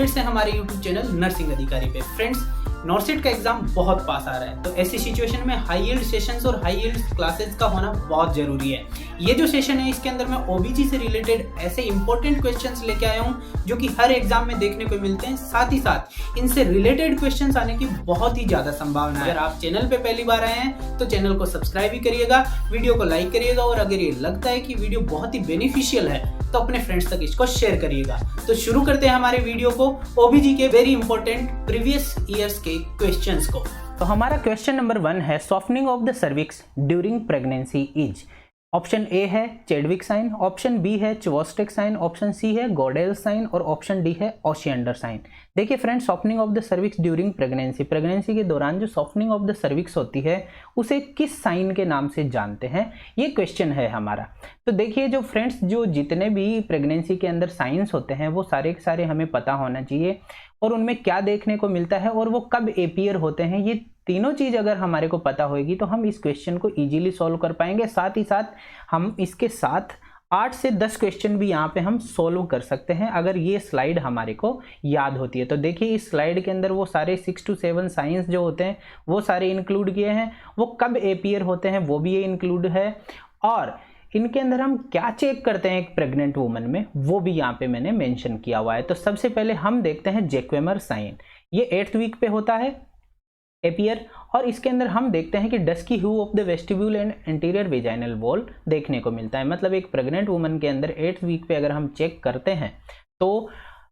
फिर से हमारे YouTube चैनल नर्सिंग अधिकारी पे। फ्रेंड्स, नॉर्सिट का एग्जाम बहुत पास आ रहा है, तो ऐसी सिचुएशन में हाई यील्ड सेशंस और हाई यील्ड क्लासेस का होना बहुत जरूरी है। ये जो सेशन है इसके अंदर मैं ओबीजी से रिलेटेड ऐसे इंपॉर्टेंट क्वेश्चंस लेके आया हूँ जो कि हर एग्जाम में देखने को मिलते हैं। साथ ही साथ इनसे रिलेटेड क्वेश्चंस आने की बहुत ही ज्यादा संभावना है। अगर आप चैनल पे पहली बार आए हैं तो चैनल को सब्सक्राइब भी करिएगा, वीडियो को लाइक करिएगा और अगर ये लगता है कि वीडियो बहुत ही बेनिफिशियल है तो अपने फ्रेंड्स तक इसको शेयर करिएगा। तो शुरू करते हैं हमारे वीडियो को ओबीजी के वेरी इंपॉर्टेंट प्रीवियस ईयर्स के क्वेश्चंस को। तो हमारा क्वेश्चन नंबर 1 है softening of the cervix during pregnancy is. Option A है चेडविक साइन, ऑप्शन बी है चवोस्टिक साइन, ऑप्शन सी है गॉडेल साइन और ऑप्शन डी है ओशिएंडर साइन। देखिए friends, softening of the cervix during pregnancy के दौरान जो सॉफ्टनिंग ऑफ द सर्विक्स होती है उसे किस साइन के नाम से जानते हैं, ये क्वेश्चन है हमारा। तो देखिए जो फ्रेंड्स, जो जितने भी प्रेगनेंसी के अंदर साइंस होते हैं वो सारे के सारे हमें पता होना चाहिए और उनमें क्या देखने को मिलता है और वो कब एपियर होते हैं। ये तीनों चीज अगर हमारे को पता होगी तो हम इस क्वेश्चन को इजीली सॉल्व कर पाएंगे। साथ ही साथ हम इसके साथ 8 से 10 क्वेश्चन भी यहाँ पे हम सॉल्व कर सकते हैं अगर ये स्लाइड हमारे को याद होती है। तो देखिए इस स्लाइड के अंदर वो सारे 6 to 7 साइंस जो होते हैं वो सारे इंक्लूड किए हैं, वो कब एपियर होते हैं वो भी ये इंक्लूड है और इनके अंदर हम क्या चेक करते हैं एक प्रेग्नेंट वुमन में वो भी यहाँ पे मैंने मेंशन किया हुआ है। तो सबसे पहले हम देखते हैं जैक्वेमर साइन, ये 8th वीक पे होता है एपियर और इसके अंदर हम देखते हैं कि dusky hue of the vestibule and anterior vaginal wall देखने को मिलता है। मतलब एक प्रेग्नेंट वुमन के अंदर 8th वीक पे अगर हम चेक करते हैं तो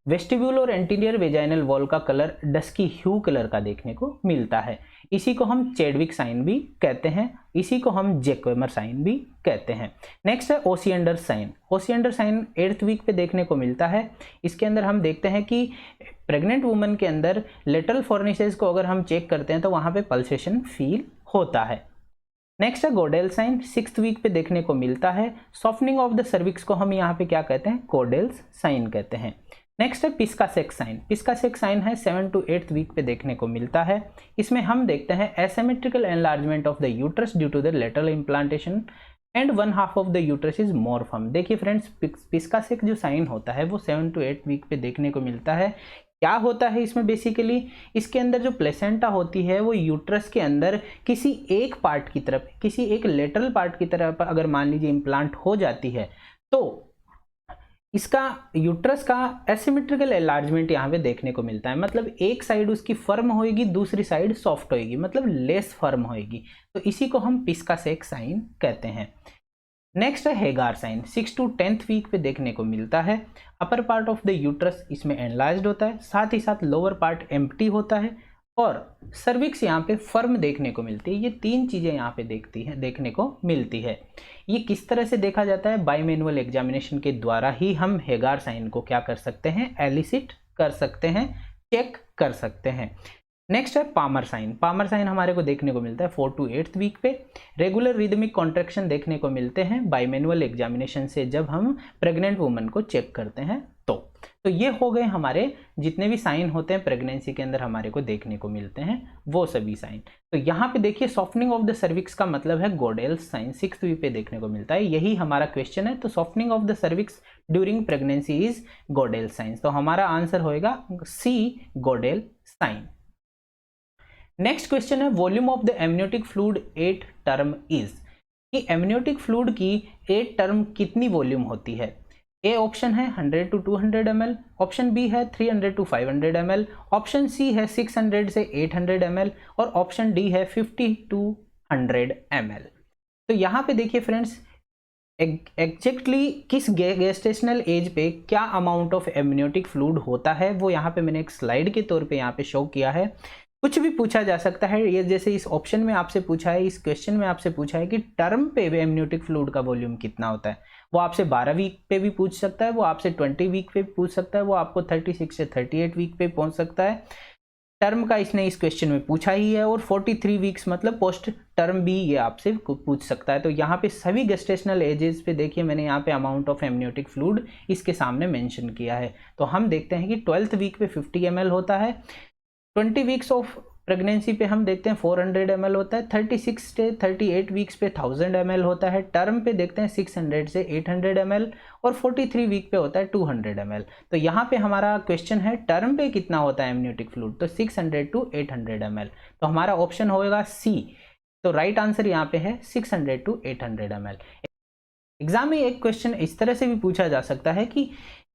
वेस्टिब्यूल और एंटीरियर वेजाइनल वॉल का कलर डस्की ह्यू कलर का देखने को मिलता है। इसी को हम चेडविक साइन भी कहते हैं, इसी को हम जैक्वेमर साइन भी कहते हैं। नेक्स्ट है ओशिएंडर साइन। ओशिएंडर साइन 8th वीक पे देखने को मिलता है। इसके अंदर हम देखते हैं कि प्रेग्नेंट वुमन के अंदर लेटरल फॉर्निसेस को अगर हम चेक करते हैं तो वहाँ पे पल्सेशन फील होता है। नेक्स्ट है गॉडेल साइन, 6th वीक पे देखने को मिलता है। सॉफ्टनिंग ऑफ द सर्विक्स को हम यहाँ पे क्या कहते हैं, गॉडेल्स साइन कहते हैं। नेक्स्ट है पिस्कासेक साइन। पिस्कासेक साइन है 7th to 8th वीक पे देखने को मिलता है। इसमें हम देखते हैं asymmetrical enlargement of the uterus due to the lateral implantation and 1/2 of the uterus is more firm. देखिए फ्रेंड्स, पिस्कासेक जो साइन होता है वो 7th to 8th वीक पे देखने को मिलता है। क्या होता है इसमें बेसिकली, इसके अंदर जो प्लेसेंटा होती है वो यूट्रस के अंदर किसी एक पार्ट की तरफ, किसी एक लेटरल पार्ट की तरफ अगर मान लीजिए इम्प्लांट हो जाती है तो इसका यूट्रस का एसिमेट्रिकल एनलार्जमेंट यहाँ पे देखने को मिलता है। मतलब एक साइड उसकी फर्म होएगी, दूसरी साइड सॉफ्ट होएगी, मतलब लेस फर्म होएगी। तो इसी को हम पिस्कासेक साइन कहते हैं। नेक्स्ट है हेगार sign, 6th to 10th week पे देखने को मिलता है। Upper part of the uterus इसमें एनलार्ज्ड होता है, साथ ही साथ लोअर पार्ट एम्प्टी होता है और सर्विक्स यहाँ पे फर्म देखने को मिलती है। ये 3 चीज़ें यहाँ पे देखने को मिलती है। ये किस तरह से देखा जाता है, बाय मैनुअल एग्जामिनेशन के द्वारा ही हम हेगार साइन को क्या कर सकते हैं, एलिसिट कर सकते हैं, चेक कर सकते हैं। नेक्स्ट है पामर साइन। पामर साइन हमारे को देखने को मिलता है 4th to 8th वीक पे। रेगुलर रिदमिक कॉन्ट्रैक्शन देखने को मिलते हैं बाय मैनुअल एग्जामिनेशन से जब हम प्रेग्नेंट वुमन को चेक करते हैं तो ये हो गए हमारे जितने भी साइन होते हैं प्रेगनेंसी के अंदर हमारे को देखने को मिलते हैं वो सभी साइन। तो यहाँ पे देखिए सॉफ्टनिंग ऑफ द सर्विक्स का मतलब है गॉडेल साइन, 6th वीक पे देखने को मिलता है। यही हमारा क्वेश्चन है। तो softening of the cervix during pregnancy is Goodell sign. तो हमारा आंसर होएगा C, Goodell sign. Next question है volume of the amniotic fluid 8 term is. कि एमनियोटिक फ्लूइड की 8 टर्म कितनी वॉल्यूम होती है। ए ऑप्शन है 100 to 200 ml, ऑप्शन बी है 300 to 500 ml, ऑप्शन सी है 600 से 800 ml और ऑप्शन डी है 50 to 100 ml। तो यहाँ पे देखिए फ्रेंड्स, एग्जैक्टली किस गेस्टेशनल एज पे क्या अमाउंट ऑफ एमनियोटिक फ्लूइड होता है वो यहाँ पे मैंने एक स्लाइड के तौर पे यहाँ पे शो किया है। कुछ भी पूछा जा सकता है। ये जैसे इस ऑप्शन में आपसे पूछा है, इस क्वेश्चन में आपसे पूछा है कि टर्म पे एमनियोटिक फ्लूइड का वॉल्यूम कितना होता है। वो आपसे 12 वीक पे भी पूछ सकता है, वो आपसे 20 वीक पे भी पूछ सकता है, वो आपको 36 से 38 वीक पे पहुंच सकता है। टर्म का इसने इस क्वेश्चन में पूछा ही है और 43 वीक्स मतलब पोस्ट टर्म भी ये आपसे पूछ सकता है। तो यहाँ पे सभी गेस्टेशनल एजेस पे देखिए मैंने यहाँ पे अमाउंट ऑफ एमनियोटिक फ्लूइड इसके सामने मेंशन किया है। तो हम देखते हैं कि 12th वीक पे 50 ml होता है, 20 वीक्स ऑफ प्रेगनेंसी पे हम देखते हैं 400 ml होता है, 36 से 38 वीक्स पे 1000 ml होता है, टर्म पे देखते हैं 600 से 800 ml और 43 वीक पे होता है 200 ml। तो यहाँ पे हमारा क्वेश्चन है टर्म पे कितना होता है एमनियोटिक फ्लूइड, तो 600 to 800 ml। तो हमारा ऑप्शन होगा सी। तो राइट आंसर यहाँ पे है 600 to 800 ml। एग्जाम में एक क्वेश्चन इस तरह से भी पूछा जा सकता है कि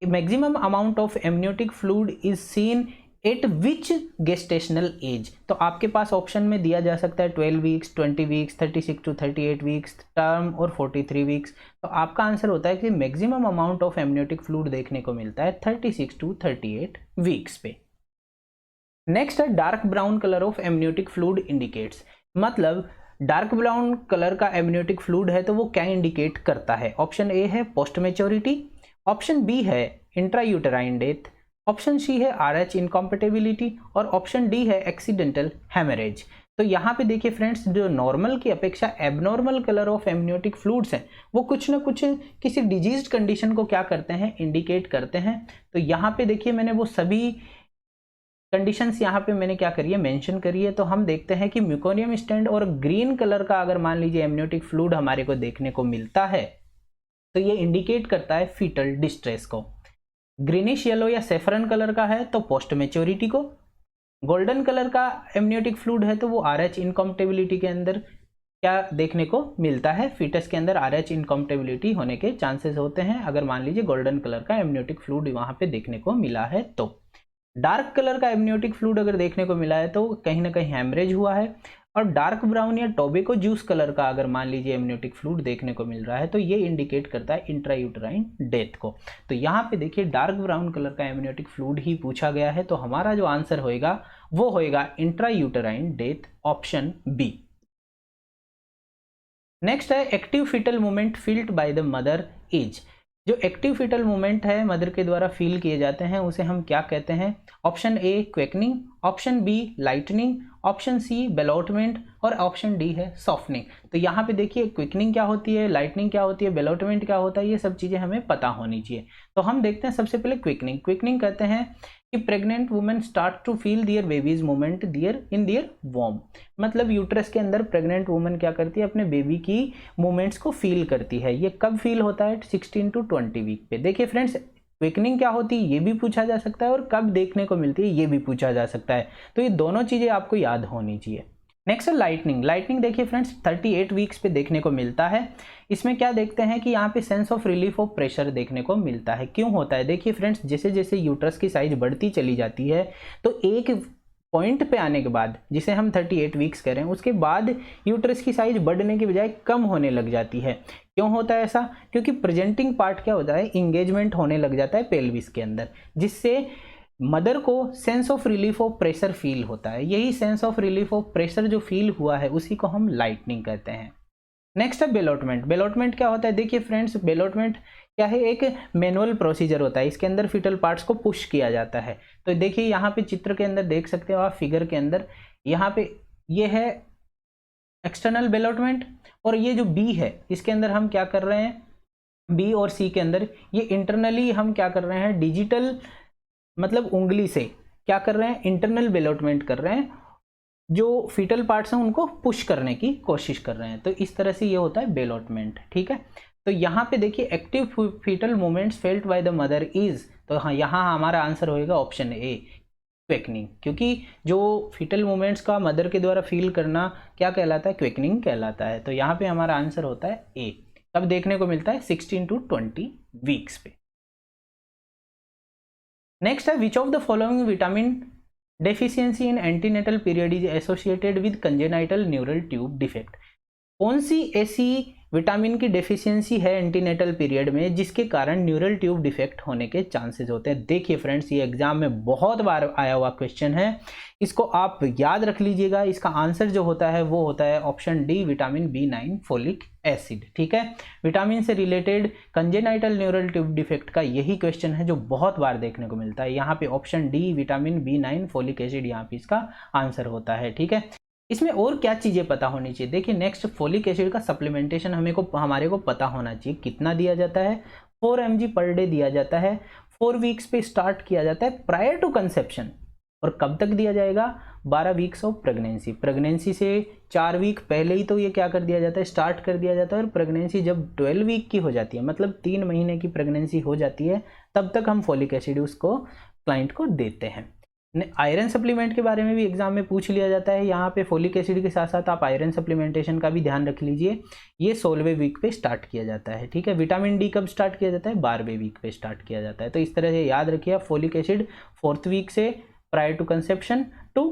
maximum amount of amniotic fluid is seen eight which gestational age. तो आपके पास ऑप्शन में दिया जा सकता है 12 weeks, 20 weeks, 36 to 38 weeks, term और 43 वीक्स। तो आपका आंसर होता है कि maximum amount of amniotic fluid देखने को मिलता है 36 to 38 वीक्स पे। नेक्स्ट है dark brown colour of amniotic fluid indicates. मतलब डार्क ब्राउन कलर का एमनियोटिक फ्लूइड है तो वो क्या इंडिकेट करता है। ऑप्शन ए है पोस्ट मैच्योरिटी, ऑप्शन बी है इंट्रायूटेराइन डेथ, ऑप्शन सी है RH इनकॉम्पेटिबिलिटी और ऑप्शन डी है एक्सीडेंटल हेमरेज। तो यहाँ पे देखिए फ्रेंड्स, जो नॉर्मल की अपेक्षा abnormal colour of amniotic fluids हैं वो कुछ ना कुछ किसी डिजीज कंडीशन को क्या करते हैं, इंडिकेट करते हैं। तो यहाँ पे देखिए मैंने वो सभी कंडीशंस यहाँ पे मैंने क्या करी है, मेंशन करी है। तो हम देखते हैं कि म्यूकोरियम स्टैंड और ग्रीन कलर का अगर मान लीजिए एमनियोटिक फ्लूइड हमारे को देखने को मिलता है तो ये इंडिकेट करता है फीटल डिस्ट्रेस को। ग्रीनिश येलो या सेफरन कलर का है तो पोस्ट मैच्योरिटी को, गोल्डन कलर का एमनियोटिक फ्लूइड है तो वो RH इनकॉम्पेटिबिलिटी के अंदर क्या देखने को मिलता है, फीटस के अंदर RH इनकॉम्पेटिबिलिटी होने के चांसेस होते हैं अगर मान लीजिए गोल्डन कलर का एमनियोटिक फ्लूइड वहां पे देखने को मिला है। तो डार्क कलर का एमनियोटिक फ्लूइड अगर देखने को मिला है तो कहीं ना कहीं हेमरेज हुआ है, और डार्क ब्राउन या टोबैको जूस कलर का अगर मान लीजिए एमनियोटिक फ्लूइड देखने को मिल रहा है तो ये इंडिकेट करता है इंट्रायूटेराइन डेथ को। तो यहाँ पे देखिए डार्क ब्राउन कलर का एमनियोटिक फ्लूइड ही पूछा गया है, तो हमारा जो आंसर होएगा वो होएगा intrauterine death, option B. Next है active fetal movement felt by the mother is. जो एक्टिव फीटल मूवमेंट है मदर के द्वारा फील किए जाते हैं उसे हम क्या कहते हैं। Option A quickening, option B lightening, option C ballottement और ऑप्शन डी है सॉफ्टनिंग। तो यहाँ पे देखिए क्विकनिंग क्या होती है, लाइटनिंग क्या होती है, बेलोटमेंट क्या होता है, ये सब चीज़ें हमें पता होनी चाहिए। तो हम देखते हैं सबसे पहले क्विकनिंग। क्विकनिंग कहते हैं कि pregnant women start to feel their babies movement in their वॉर्म। मतलब यूट्रस के अंदर प्रेग्नेंट वुमेन क्या करती है, अपने बेबी की मूवमेंट्स को फील करती है। ये कब फील होता है, 16 to 20 वीक पे। देखिए फ्रेंड्स, क्विकनिंग क्या होती है ये भी पूछा जा सकता है और कब देखने को मिलती है ये भी पूछा जा सकता है। तो ये दोनों चीज़ें आपको याद होनी चाहिए। नेक्स्ट है लाइटनिंग। लाइटनिंग देखिए फ्रेंड्स 38 वीक्स पे देखने को मिलता है। इसमें क्या देखते हैं कि यहाँ पे sense of relief of pressure देखने को मिलता है। क्यों होता है, देखिए फ्रेंड्स जैसे जैसे यूट्रस की साइज बढ़ती चली जाती है तो एक पॉइंट पे आने के बाद, जिसे हम 38 वीक्स कह रहे हैं, उसके बाद यूट्रस की साइज बढ़ने के बजाय कम होने लग जाती है। क्यों होता है ऐसा, क्योंकि प्रेजेंटिंग पार्ट क्या होता है, इंगेजमेंट होने लग जाता है पेल्विस के अंदर, जिससे मदर को sense of relief of pressure feel होता है। यही sense of relief of pressure जो फील हुआ है उसी को हम लाइटनिंग कहते हैं। नेक्स्ट है बेलोटमेंट। बेलोटमेंट क्या होता है, देखिए फ्रेंड्स बेलोटमेंट क्या है, एक मैनुअल प्रोसीजर होता है। इसके अंदर फीटल पार्ट्स को पुश किया जाता है। तो देखिए यहाँ पे चित्र के अंदर देख सकते हो आप, फिगर के अंदर यहाँ पे ये है एक्सटर्नल बेलोटमेंट, और ये जो बी है इसके अंदर हम क्या कर रहे हैं, बी और सी के अंदर ये इंटरनली हम क्या कर रहे हैं, डिजिटल मतलब उंगली से क्या कर रहे हैं, इंटरनल बेलोटमेंट कर रहे हैं। जो फीटल पार्ट्स हैं उनको पुश करने की कोशिश कर रहे हैं। तो इस तरह से ये होता है बेलोटमेंट, ठीक है। तो यहाँ पे देखिए active fetal movements felt by the mother is, तो हाँ यहाँ हमारा आंसर होएगा ऑप्शन ए क्वेकनिंग, क्योंकि जो फीटल मूवमेंट्स का मदर के द्वारा फील करना क्या कहलाता है, क्वेकनिंग कहलाता है। तो यहाँ पे हमारा आंसर होता है ए। कब देखने को मिलता है, 16 to 20 वीक्स पे। नेक्स्ट है which of the following vitamin deficiency in antenatal period is associated with congenital neural tube defect. कौन सी ऐसी विटामिन की डेफिशिएंसी है एंटीनेटल पीरियड में जिसके कारण न्यूरल ट्यूब डिफेक्ट होने के चांसेस होते हैं। देखिए फ्रेंड्स ये एग्जाम में बहुत बार आया हुआ क्वेश्चन है, इसको आप याद रख लीजिएगा। इसका आंसर जो होता है वो होता है option D vitamin B9 folic acid, ठीक है। विटामिन से related congenital neural tube defect का यही क्वेश्चन है जो बहुत बार देखने को मिलता है। यहाँ पे option D vitamin B9 folic acid यहाँ पे इसका आंसर होता है, ठीक है। इसमें और क्या चीज़ें पता होनी चाहिए, देखिए नेक्स्ट फोलिक एसिड का सप्लीमेंटेशन हमारे को पता होना चाहिए। कितना दिया जाता है, 4 mg पर डे दिया जाता है, 4 वीक्स पे स्टार्ट किया जाता है प्रायर टू कंसेप्शन, और कब तक दिया जाएगा? 12 वीक्स ऑफ प्रेगनेंसी। प्रेगनेंसी से 4 वीक पहले ही तो ये क्या कर दिया जाता है, स्टार्ट कर दिया जाता है। और प्रेगनेंसी जब 12 वीक की हो जाती है, मतलब 3 महीने की प्रेगनेंसी हो जाती है, तब तक हम फॉलिक एसिड उसको क्लाइंट को देते हैं। आयरन सप्लीमेंट के बारे में भी एग्जाम में पूछ लिया जाता है। यहाँ पे फॉलिक एसिड के साथ साथ आप आयरन सप्लीमेंटेशन का भी ध्यान रख लीजिए। ये 16वें वीक पे स्टार्ट किया जाता है, ठीक है। विटामिन डी कब स्टार्ट किया जाता है? 12वें वीक पे स्टार्ट किया जाता है। तो इस तरह से याद रखिए, फॉलिक एसिड 4th वीक से prior to conception to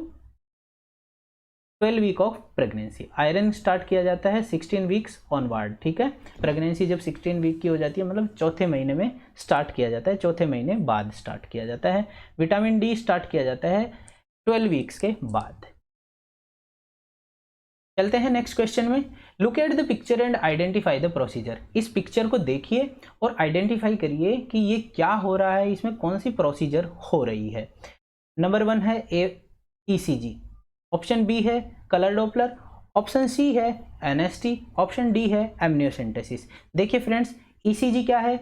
12 week of pregnancy. Iron start किया जाता है 16 वीक्स ऑनवर्ड, ठीक है। प्रेगनेंसी जब 16 वीक की हो जाती है, मतलब चौथे महीने में स्टार्ट किया जाता है, चौथे महीने बाद स्टार्ट किया जाता है। विटामिन डी स्टार्ट किया जाता है 12 वीक्स के बाद। चलते हैं नेक्स्ट क्वेश्चन में। Look at the picture and identify the procedure. इस पिक्चर को देखिए और आइडेंटिफाई करिए कि ये क्या हो रहा है, इसमें कौन सी प्रोसीजर हो रही है। नंबर 1 है ECG, ऑप्शन बी है कलर डॉपलर, ऑप्शन सी है एनएसटी, ऑप्शन डी है एमनियोसेंटेसिस। देखिए फ्रेंड्स, ECG क्या है?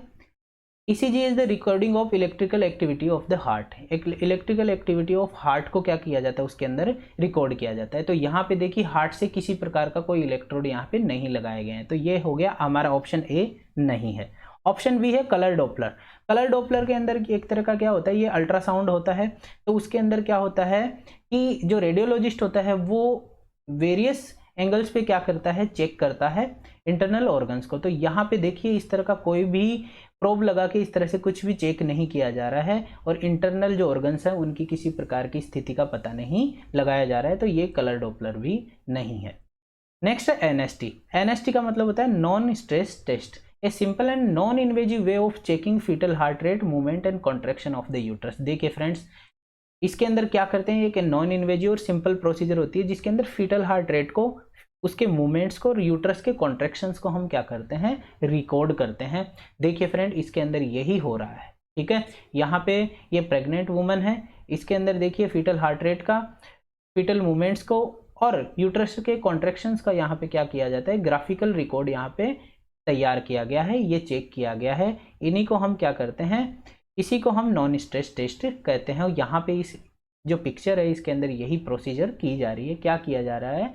ECG is the recording of electrical activity of the heart. Electrical activity of heart को क्या किया जाता है, उसके अंदर रिकॉर्ड किया जाता है। तो यहाँ पे देखिए, हार्ट से किसी प्रकार का कोई इलेक्ट्रोड यहाँ पे नहीं लगाए गए हैं, तो ये हो गया हमारा ऑप्शन ए नहीं है। ऑप्शन बी है कलर डॉपलर। कलर डॉपलर के अंदर एक तरह का क्या होता है, ये अल्ट्रासाउंड होता है। तो उसके अंदर क्या होता है कि जो रेडियोलॉजिस्ट होता है वो वेरियस एंगल्स पे क्या करता है, चेक करता है इंटरनल ऑर्गन्स को। तो यहाँ पे देखिए, इस तरह का कोई भी प्रोब लगा के इस तरह से कुछ भी चेक नहीं किया जा रहा है और इंटरनल जो ऑर्गन्स हैं उनकी किसी प्रकार की स्थिति का पता नहीं लगाया जा रहा है। तो ये कलर डॉपलर भी नहीं है। नेक्स्ट है एनएसटी। एनएसटी का मतलब होता है non stress test, a simple and non invasive way of checking fetal heart rate, movement and contraction of the uterus. देखिए फ्रेंड्स, इसके अंदर क्या करते हैं, एक नॉन इन्वेजिव और सिंपल प्रोसीजर होती है जिसके अंदर फीटल हार्ट रेट को, उसके मूवमेंट्स को और यूट्रस के कॉन्ट्रैक्शंस को हम क्या करते हैं, रिकॉर्ड करते हैं। देखिए फ्रेंड, इसके अंदर यही हो रहा है, ठीक है। यहाँ पे ये प्रेग्नेंट वुमन है, इसके अंदर देखिए फीटल हार्ट रेट का, फीटल मूवमेंट्स को और यूट्रस के कॉन्ट्रैक्शंस का यहाँ पे क्या किया जाता है, ग्राफिकल रिकॉर्ड यहाँ पे तैयार किया गया है, ये चेक किया गया है। इन्हीं को हम क्या करते हैं, इसी को हम नॉन स्ट्रेस टेस्ट कहते हैं। और यहाँ पे इस जो पिक्चर है इसके अंदर यही प्रोसीजर की जा रही है। क्या किया जा रहा है,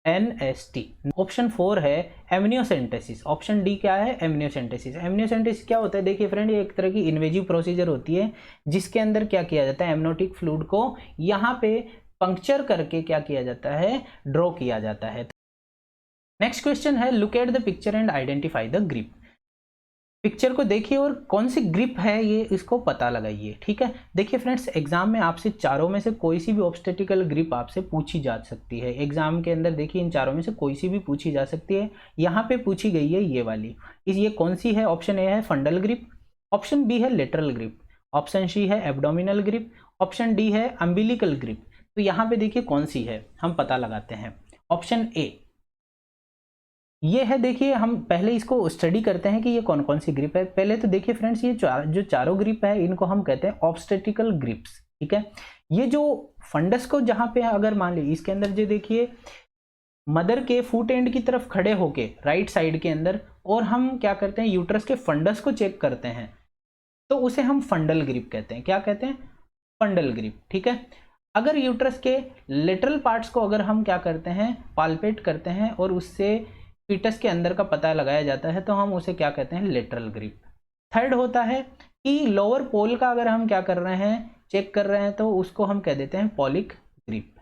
एनएसटी। ऑप्शन 4 है एमनियोसेंटेसिस। ऑप्शन डी क्या है, एमनियोसेंटेसिस। एमनियोसेंटेसिस क्या होता है, देखिए फ्रेंड, ये एक तरह की इन्वेजिव प्रोसीजर होती है जिसके अंदर क्या किया जाता है, एमनोटिक फ्लूइड को यहाँ पे पंक्चर करके क्या किया जाता है, ड्रॉ किया जाता है। नेक्स्ट क्वेश्चन है, look at the picture and identify the grip. Picture को देखिए और कौन सी ग्रिप है ये इसको पता लगाइए, ठीक है। देखिए फ्रेंड्स, एग्जाम में आपसे चारों में से कोई सी भी ऑब्स्टेटिकल ग्रिप आपसे पूछी जा सकती है। एग्जाम के अंदर देखिए, इन चारों में से कोई सी भी पूछी जा सकती है। यहाँ पे पूछी गई है ये वाली, ये कौन सी है? ऑप्शन ए है फंडल ग्रिप, ऑप्शन बी है लेटरल ग्रिप, ऑप्शन सी है एब्डोमिनल ग्रिप, ऑप्शन डी है अम्बिलिकल ग्रिप। तो यहाँ पे देखिए कौन सी है, हम पता लगाते हैं। ऑप्शन ए ये है। देखिए, हम पहले इसको स्टडी करते हैं कि ये कौन कौन सी ग्रिप है। पहले तो देखिए फ्रेंड्स, ये जो चारों ग्रिप है इनको हम कहते हैं ऑब्स्टेटिकल ग्रिप्स, ठीक है। ये जो फंडस को जहाँ पे अगर मान ली इसके अंदर जो देखिए मदर के फुट एंड की तरफ खड़े होके राइट साइड के अंदर, और हम क्या करते हैं, यूट्रस के फंडस को चेक करते हैं, तो उसे हम फंडल ग्रिप कहते हैं। क्या कहते हैं, फंडल ग्रिप, ठीक है। अगर यूट्रस के लेटरल पार्ट्स को अगर हम क्या करते हैं, पाल्पेट करते हैं और उससे फीटस के अंदर का पता लगाया जाता है, तो हम उसे क्या कहते हैं, लेटरल ग्रिप। थर्ड होता है कि लोअर पोल का अगर हम क्या कर रहे हैं, चेक कर रहे हैं, तो उसको हम कह देते हैं पॉलिक ग्रिप।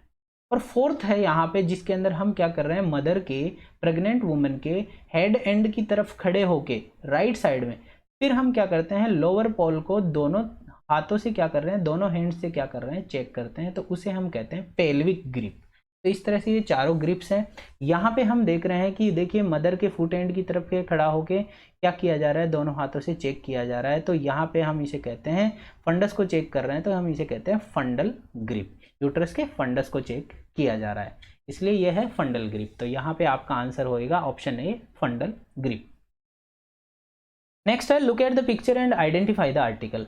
और फोर्थ है यहाँ पे जिसके अंदर हम क्या कर रहे हैं, मदर के, प्रेग्नेंट वुमन के हेड एंड की तरफ खड़े होके राइट साइड में, फिर हम क्या करते हैं, लोअर पोल को दोनों हाथों से क्या कर रहे हैं, दोनों हैंड से क्या कर रहे हैं, चेक करते हैं, तो उसे हम कहते हैं पेल्विक ग्रिप। तो इस तरह से ये चारों ग्रिप्स हैं। यहाँ पे हम देख रहे हैं कि देखिए मदर के फुट एंड की तरफ के खड़ा होके क्या किया जा रहा है, दोनों हाथों से चेक किया जा रहा है। तो यहाँ पे हम इसे कहते हैं, फंडस को चेक कर रहे हैं, तो हम इसे कहते हैं फंडल ग्रिप। यूट्रस के फंडस को चेक किया जा रहा है, इसलिए यह है फंडल ग्रिप। तो यहाँ पे आपका आंसर होएगा option A, fundal grip. Next है, look at the picture and identify the article.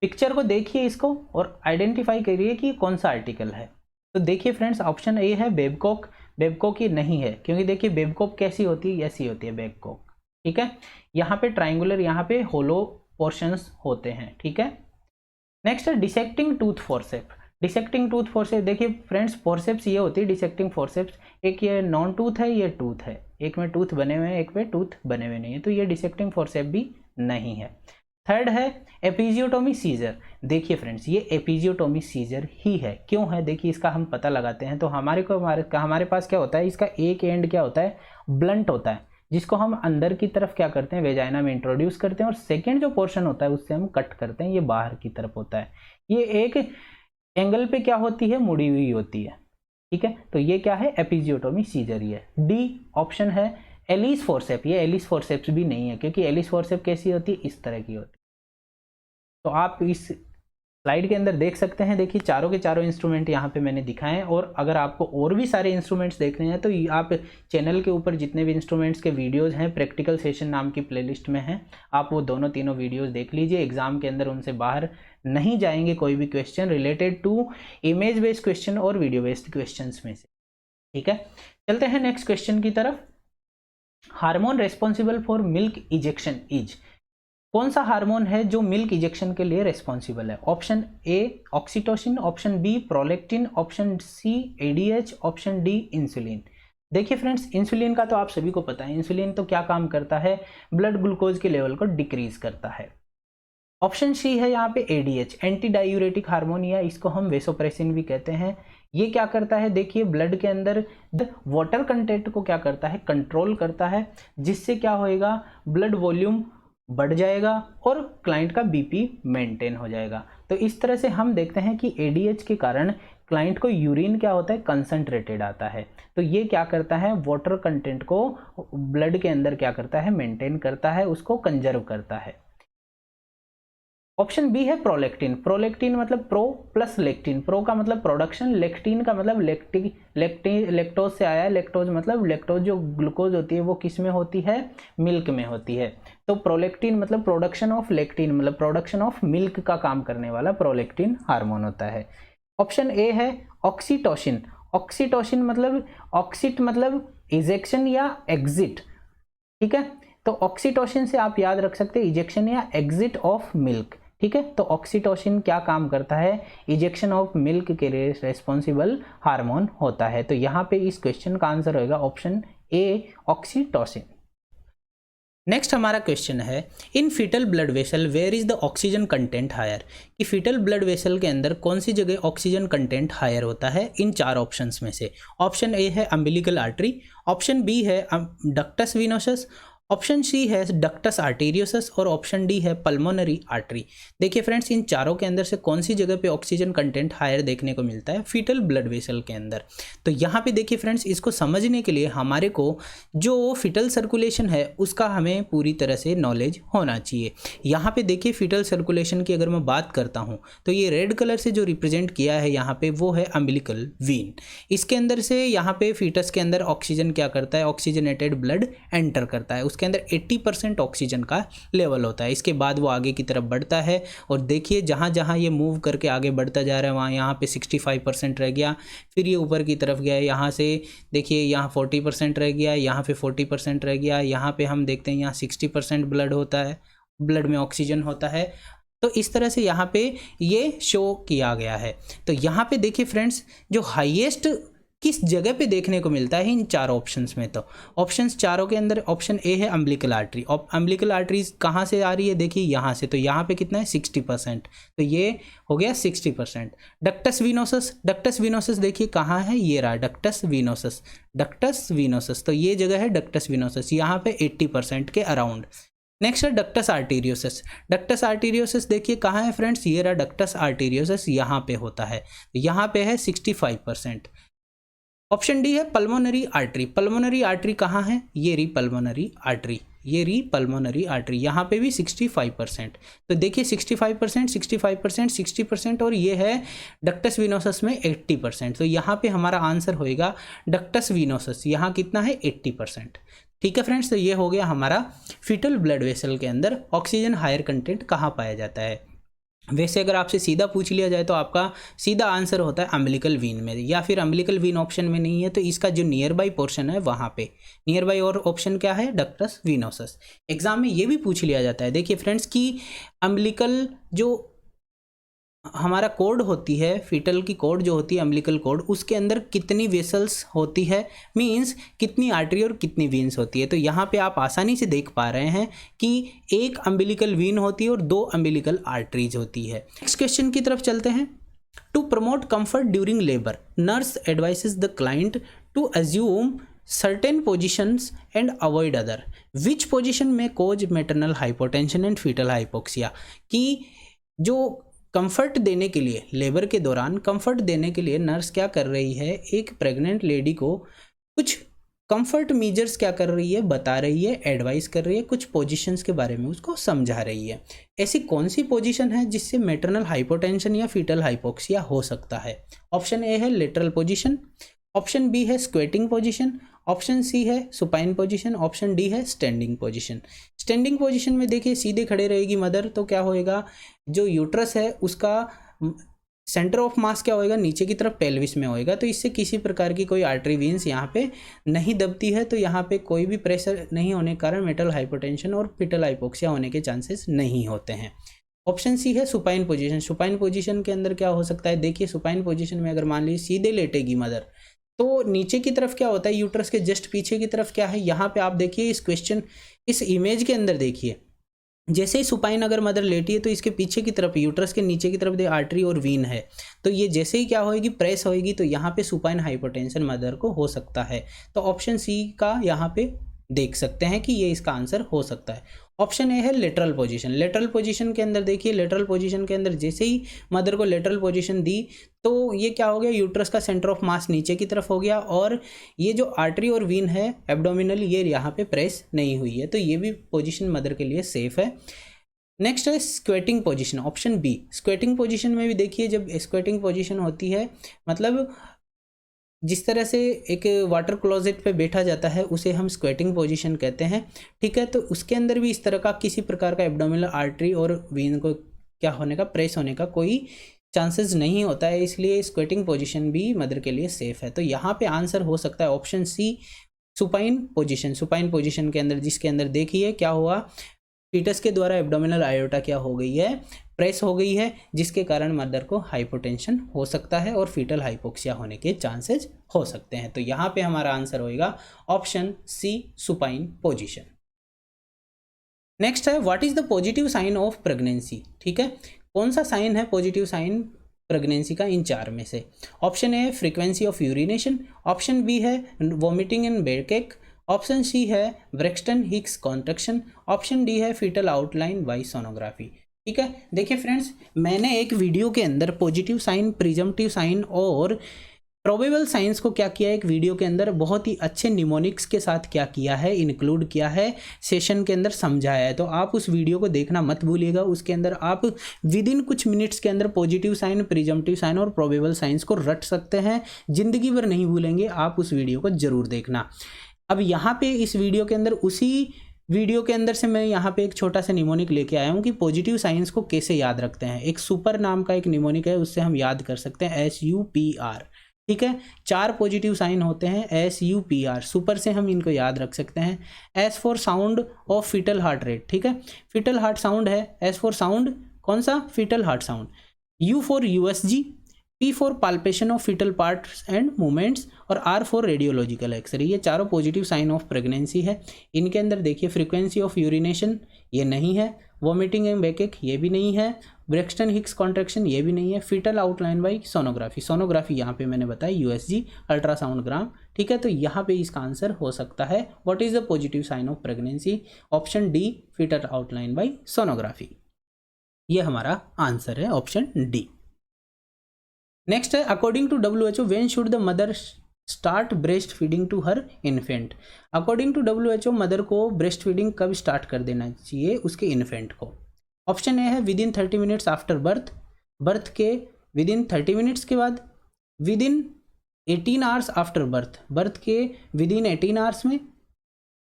Picture को देखिए इसको और आइडेंटिफाई करिए कि कौन सा आर्टिकल है। तो देखिए फ्रेंड्स, ऑप्शन ए है बेबकॉक। बेबकॉक ये नहीं है, क्योंकि देखिए बेबकॉक कैसी होती है, ऐसी होती है बेबकॉक, ठीक है। यहाँ पे ट्राइंगुलर, यहाँ पे होलो पोर्शंस होते हैं, ठीक है। नेक्स्ट है dissecting tooth forceps. Dissecting tooth forceps, देखिए फ्रेंड्स फोर्सेप्स ये होती है डिसेक्टिंग फोर्सेप्स, एक ये नॉन टूथ है, ये टूथ है, एक में टूथ बने हुए हैं, एक में टूथ बने हुए नहीं है, तो ये डिसेक्टिंग फोर्सेप भी नहीं है। थर्ड है एपिजियोटोमी सीजर। देखिए फ्रेंड्स ये एपिजियोटोमी सीजर ही है, क्यों है देखिए इसका हम पता लगाते हैं। तो हमारे पास क्या होता है, इसका एक एंड क्या होता है, ब्लंट होता है, जिसको हम अंदर की तरफ क्या करते हैं, वेजाइना में इंट्रोड्यूस करते हैं, और सेकेंड जो पोर्शन होता है उससे हम कट करते हैं, ये बाहर की तरफ होता है। ये एक एंगल पे क्या होती है, मुड़ी हुई होती है, ठीक है। तो ये क्या है, एपिजियोटोमी सीजर ही है। डी ऑप्शन है एलिस फोर्सेप। ये एलिस फोर्सेप्स भी नहीं है, क्योंकि एलिस फोर्सेप कैसी होती है, इस तरह की होती है। तो आप इस स्लाइड के अंदर देख सकते हैं, देखिए चारों के चारों इंस्ट्रूमेंट यहाँ पे मैंने दिखाए हैं। और अगर आपको और भी सारे इंस्ट्रूमेंट्स देखने हैं तो आप चैनल के ऊपर जितने भी इंस्ट्रूमेंट्स के वीडियोस हैं प्रैक्टिकल सेशन नाम की प्लेलिस्ट में हैं, आप वो दोनों तीनों वीडियोस देख लीजिए। एग्जाम के अंदर उनसे बाहर नहीं जाएंगे कोई भी question related to image based question और वीडियो बेस्ड क्वेश्चन में से, ठीक है। चलते हैं नेक्स्ट क्वेश्चन की तरफ। Hormone responsible for milk ejection is, कौन सा हार्मोन है जो मिल्क इजेक्शन के लिए रेस्पॉन्सिबल है? Option A oxytocin, option B prolactin, option C ADH, option D insulin. देखिए फ्रेंड्स इंसुलिन का तो आप सभी को पता है, इंसुलिन तो क्या काम करता है, ब्लड ग्लूकोज के लेवल को डिक्रीज करता है। ऑप्शन सी है यहाँ पे एडीएच, एंटी डायूरेटिक हार्मोन, या इसको हम वेसोप्रेसिन भी कहते हैं। ये क्या करता है, देखिए ब्लड के अंदर वाटर कंटेंट को क्या करता है, कंट्रोल करता है, जिससे क्या होएगा, ब्लड वॉल्यूम बढ़ जाएगा और क्लाइंट का बीपी मेंटेन हो जाएगा। तो इस तरह से हम देखते हैं कि एडीएच के कारण क्लाइंट को यूरिन क्या होता है, कंसंट्रेटेड आता है। तो ये क्या करता है, वाटर कंटेंट को ब्लड के अंदर क्या करता है, मेंटेन करता है, उसको कंजर्व करता है। ऑप्शन बी है प्रोलेक्टिन। प्रोलेक्टिन मतलब प्रो प्लस लेक्टिन, प्रो का मतलब प्रोडक्शन, लेक्टिन का मतलब लेक्टोज से आया है, लेक्टोज मतलब लेक्टोज जो ग्लूकोज होती है वो किस में होती है, मिल्क में होती है। तो प्रोलेक्टिन मतलब प्रोडक्शन ऑफ लेक्टिन, मतलब प्रोडक्शन ऑफ मिल्क का काम करने वाला प्रोलेक्टिन हार्मोन होता है। ऑप्शन ए है ऑक्सीटोसिन। ऑक्सीटोसिन मतलब ऑक्सीट मतलब इजेक्शन या एग्जिट, ठीक है। तो ऑक्सीटोसिन से आप याद रख सकते हैं इजेक्शन या एग्जिट ऑफ मिल्क, ठीक है। तो ऑक्सीटोसिन क्या काम करता है, इजेक्शन ऑफ मिल्क के लिए रेस्पॉन्सिबल हार्मोन होता है। तो यहाँ पे इस क्वेश्चन का आंसर होगा ऑप्शन ए ऑक्सीटोसिन। नेक्स्ट हमारा क्वेश्चन है, in fetal blood vessel where is the oxygen content higher, कि फीटल ब्लड वेसल के अंदर कौन सी जगह ऑक्सीजन कंटेंट हायर होता है इन चार ऑप्शंस में से। ऑप्शन ए है अम्बिलिकल आर्टरी, ऑप्शन बी है डक्टस विनोसस, ऑप्शन सी है डक्टस आर्टेरियोसस और ऑप्शन डी है पल्मोनरी आर्टरी। देखिए फ्रेंड्स इन चारों के अंदर से कौन सी जगह पे ऑक्सीजन कंटेंट हायर देखने को मिलता है फीटल ब्लड वेसल के अंदर। तो यहाँ पे देखिए फ्रेंड्स इसको समझने के लिए हमारे को जो फीटल सर्कुलेशन है उसका हमें पूरी तरह से नॉलेज होना चाहिए। यहाँ पे देखिए फीटल सर्कुलेशन की अगर मैं बात करता हूँ तो ये रेड कलर से जो रिप्रेजेंट किया है यहाँ पे वो है अम्बिलिकल वीन। इसके अंदर से यहाँ पे फीटस के अंदर ऑक्सीजन क्या करता है, ऑक्सीजनेटेड ब्लड एंटर करता है, उसके अंदर 80% ऑक्सीजन का लेवल होता है। इसके बाद वो आगे की तरफ बढ़ता है और देखिए जहाँ जहाँ ये मूव करके आगे बढ़ता जा रहा है वहाँ यहाँ पे 65% रह गया, फिर ये ऊपर की तरफ गया, यहाँ से देखिए यहाँ 40% रह गया, यहाँ पे 40% रह गया, यहाँ पे हम देखते हैं यहाँ 60% ब्लड होता है, ब्लड में ऑक्सीजन होता है। तो इस तरह से यहाँ पे ये शो किया गया है। तो यहाँ पे देखिए फ्रेंड्स जो हाईएस्ट किस जगह पे देखने को मिलता है इन चारों ऑप्शंस में, तो ऑप्शंस चारों के अंदर ऑप्शन ए है अम्बिलिकल आर्टरी। अम्बिलिकल आर्टरीज कहाँ से आ रही है, देखिए यहाँ से, तो यहाँ पे कितना है 60%, तो ये हो गया 60%। डक्टस विनोसस, डक्टस विनोसस देखिए कहाँ है, ये रहा डक्टस विनोसस, डक्टस विनोसस, तो ये जगह है डक्टस विनोसस, यहाँ पे 80% के अराउंड। नेक्स्ट है डक्टस आर्टेरियोसस। डक्टस आर्टेरियोसस देखिए कहाँ है फ्रेंड्स, ये रहा डक्टस आर्टेरियोसस, यहाँ पे होता है, यहाँ पे है 65%। ऑप्शन डी है पल्मोनरी आर्टरी। पल्मोनरी आर्टरी कहाँ है, ये री पल्मोनरी आर्टरी, ये री पल्मोनरी आर्टरी, यहाँ पे भी 65%। तो देखिए 65%, 65%, 60% और ये है डक्टस विनोसस में 80%। तो यहाँ पे हमारा आंसर होएगा डक्टस विनोसस, यहाँ कितना है 80%। ठीक है फ्रेंड्स, तो ये हो गया हमारा फीटल ब्लड वेसल के अंदर ऑक्सीजन हायर कंटेंट कहाँ पाया जाता है। वैसे अगर आपसे सीधा पूछ लिया जाए तो आपका सीधा आंसर होता है अम्बिलिकल वीन में, या फिर अम्बिलिकल वीन ऑप्शन में नहीं है तो इसका जो नियर बाई पोर्शन है वहाँ पे नियर बाई और ऑप्शन क्या है डक्टस विनोसस। एग्जाम में ये भी पूछ लिया जाता है देखिए फ्रेंड्स कि अम्बिलिकल जो हमारा कोड होती है, फीटल की कोड जो होती है अम्बिलिकल कोड, उसके अंदर कितनी वेसल्स होती है, मींस कितनी आर्टरी और कितनी वीन्स होती है। तो यहाँ पे आप आसानी से देख पा रहे हैं कि एक अम्बिलिकल वीन होती है और 2 अम्बिलिकल आर्टरीज होती है। नेक्स्ट क्वेश्चन की तरफ चलते हैं। To promote comfort during labour, nurse advises the client to assume certain positions and avoid other. Which position may cause maternal hypotension and fetal hypoxia? कि जो कंफर्ट देने के लिए, लेबर के दौरान कंफर्ट देने के लिए नर्स क्या कर रही है, एक प्रेग्नेंट लेडी को कुछ कंफर्ट मेजर्स क्या कर रही है, बता रही है, एडवाइस कर रही है, कुछ पोजीशंस के बारे में उसको समझा रही है। ऐसी कौन सी पोजीशन है जिससे मैटरनल हाइपोटेंशन या फीटल हाइपोक्सिया हो सकता है? ऑप्शन ए है लेटरल पोजीशन, ऑप्शन बी है स्क्वेटिंग पोजीशन, ऑप्शन सी है सुपाइन पोजीशन, ऑप्शन डी है स्टैंडिंग पोजीशन। स्टैंडिंग पोजीशन में देखिए सीधे खड़े रहेगी मदर, तो क्या होएगा, जो यूट्रस है उसका सेंटर ऑफ मास क्या होएगा, नीचे की तरफ पेल्विस में होएगा। तो इससे किसी प्रकार की कोई आर्टरी वीन्स यहाँ पे नहीं दबती है, तो यहाँ पे कोई भी प्रेशर नहीं होने के कारण मेटल हाइपोटेंशन और फीटल हाइपोक्सिया होने के चांसेस नहीं होते हैं। ऑप्शन सी है सुपाइन पोजीशन। सुपाइन पोजीशन के अंदर क्या हो सकता है, देखिए सुपाइन पोजीशन में अगर मान लीजिए सीधे लेटेगी मदर, तो नीचे की तरफ क्या होता है, यूट्रस के जस्ट पीछे की तरफ क्या है, यहाँ पे आप देखिए इस क्वेश्चन, इस इमेज के अंदर देखिए, जैसे ही सुपाइन अगर मदर लेटी है तो इसके पीछे की तरफ, यूट्रस के नीचे की तरफ आर्टरी और वीन है, तो ये जैसे ही क्या होएगी, प्रेस होएगी, तो यहाँ पे सुपाइन हाइपोटेंशन मदर को हो सकता है। तो ऑप्शन सी का यहाँ पे देख सकते हैं कि ये इसका आंसर हो सकता है। ऑप्शन ए है लेटरल पोजीशन। लेटरल पोजीशन के अंदर देखिए, लेटरल पोजीशन के अंदर जैसे ही मदर को लेटरल पोजीशन दी तो ये क्या हो गया, यूट्रस का सेंटर ऑफ मास नीचे की तरफ हो गया और ये जो आर्टरी और वीन है एब्डोमिनल, ये यहाँ पे प्रेस नहीं हुई है, तो ये भी पोजीशन मदर के लिए सेफ है। नेक्स्ट है squatting position, option B. Squatting position में भी देखिए, जब स्क्वेटिंग पोजीशन होती है, मतलब जिस तरह से एक वाटर क्लोजेट पे बैठा जाता है उसे हम स्क्वेटिंग पोजीशन कहते हैं, ठीक है। तो उसके अंदर भी इस तरह का किसी प्रकार का एब्डोमिनल आर्टरी और वीन को क्या होने का, प्रेस होने का कोई चांसेस नहीं होता है, इसलिए स्क्वेटिंग पोजीशन भी मदर के लिए सेफ है। तो यहाँ पे आंसर हो सकता है option C supine position. Supine position के अंदर, जिसके अंदर देखिए क्या हुआ, फीटस के द्वारा एब्डोमिनल आयोटा क्या हो गई है, प्रेस हो गई है, जिसके कारण मदर को हाइपोटेंशन हो सकता है और फीटल हाइपोक्सिया होने के चांसेस हो सकते हैं। तो यहाँ पे हमारा आंसर होएगा option C supine position. Next है what is the positive sign of pregnancy, ठीक है। कौन सा साइन है पॉजिटिव साइन प्रेगनेंसी का इन 4 में से? ऑप्शन ए है frequency of urination, option B है vomiting and backache, option C है Braxton Hicks contraction, option D है फीटल आउटलाइन बाय सोनोग्राफी। ठीक है, देखिए फ्रेंड्स, मैंने एक वीडियो के अंदर पॉजिटिव साइन, प्रिजम्पटिव साइन और प्रोबेबल साइंस को क्या किया है, एक वीडियो के अंदर बहुत ही अच्छे निमोनिक्स के साथ क्या किया है, इंक्लूड किया है, सेशन के अंदर समझाया है। तो आप उस वीडियो को देखना मत भूलिएगा। उसके अंदर आप विद इन कुछ मिनट्स के अंदर पॉजिटिव साइन, प्रिजम्पटिव साइन और प्रोबेबल साइंस को रट सकते हैं, जिंदगी भर नहीं भूलेंगे। आप उस वीडियो को जरूर देखना। अब यहाँ पे इस वीडियो के अंदर, उसी वीडियो के अंदर से मैं यहाँ पे एक छोटा सा निमोनिक लेके आया हूँ कि पॉजिटिव साइंस को कैसे याद रखते हैं। एक सुपर नाम का एक निमोनिक है, उससे हम याद कर सकते हैं SUPR। ठीक है, 4 पॉजिटिव साइन होते हैं SUPR, सुपर से हम इनको याद रख सकते हैं। S for sound of fetal heart rate, ठीक है, फीटल हार्ट साउंड है। S फॉर साउंड, कौन सा? Fetal heart sound. U for USG, P for palpation of fetal parts and movements और R फॉर रेडियोलॉजिकल एक्सरे। ये चारों positive sign of pregnancy है। इनके अंदर देखिए फ्रीक्वेंसी ऑफ यूरिनेशन ये नहीं है, वॉमिटिंग एंड बैकएक ये भी नहीं है, ब्रेक्सटन हिक्स कॉन्ट्रैक्शन ये भी नहीं है, fetal outline by sonography, sonography यहाँ पे मैंने बताया USG अल्ट्रासाउंडग्राम। ठीक है, तो यहाँ पे इसका आंसर हो सकता है what is the positive sign of pregnancy, option D fetal outline by sonography. ये हमारा आंसर है ऑप्शन डी। नेक्स्ट है according to WHO when should the mother start breast feeding to her infant. According to WHO mother को breast feeding कब start कर देना चाहिए उसके इन्फेंट को? ऑप्शन ए है within 30 minutes after birth, birth के विद इन 30 मिनट्स के बाद, with in 18 hours after birth, birth के विद इन 18 आवर्स में,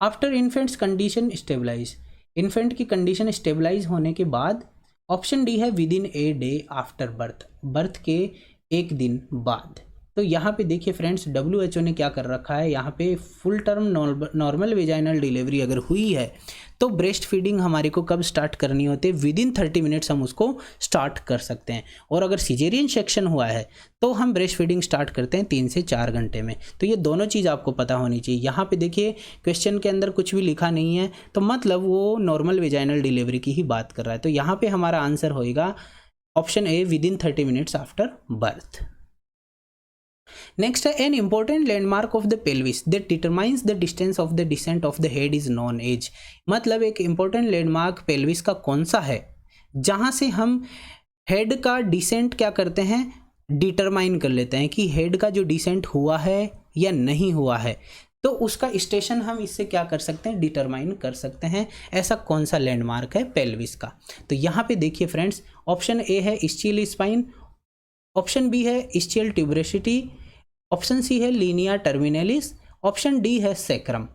after infant's condition stabilize, infant की कंडीशन स्टेबलाइज होने के बाद, ऑप्शन डी है within a day after birth, birth के 1 दिन बाद। तो यहाँ पे देखिए फ्रेंड्स, WHO ने क्या कर रखा है, यहाँ पे full term normal vaginal delivery अगर हुई है तो ब्रेस्ट फीडिंग हमारे को कब स्टार्ट करनी होती है, विदिन 30 मिनट्स हम उसको स्टार्ट कर सकते हैं। और अगर सिजेरियन सेक्शन हुआ है तो हम ब्रेस्ट फीडिंग स्टार्ट करते हैं 3 से 4 घंटे में। तो ये दोनों चीज़ आपको पता होनी चाहिए। यहाँ पे देखिए क्वेश्चन के अंदर कुछ भी लिखा नहीं है, तो मतलब वो नॉर्मल वेजाइनल डिलीवरी की ही बात कर रहा है। तो यहाँ पे हमारा आंसर होएगा option A, within 30 minutes after birth. Next है, an important landmark of the pelvis that determines the distance of the descent of the head is known as. मतलब एक इंपॉर्टेंट लैंडमार्क पेल्विस का कौन सा है जहां से हम हेड का डिसेंट क्या करते हैं, डिटरमाइन कर लेते हैं कि हेड का जो डिसेंट हुआ है या नहीं हुआ है, तो उसका स्टेशन हम इससे क्या कर सकते हैं, डिटरमाइन कर सकते हैं। ऐसा कौन सा लैंडमार्क है पेल्विस का? तो यहाँ पे देखिए फ्रेंड्स, ऑप्शन ए है स्चील स्पाइन, ऑप्शन बी है स्चील ट्यूबरेसिटी, ऑप्शन सी है लीनिया टर्मिनलिस, ऑप्शन डी है सेक्रम।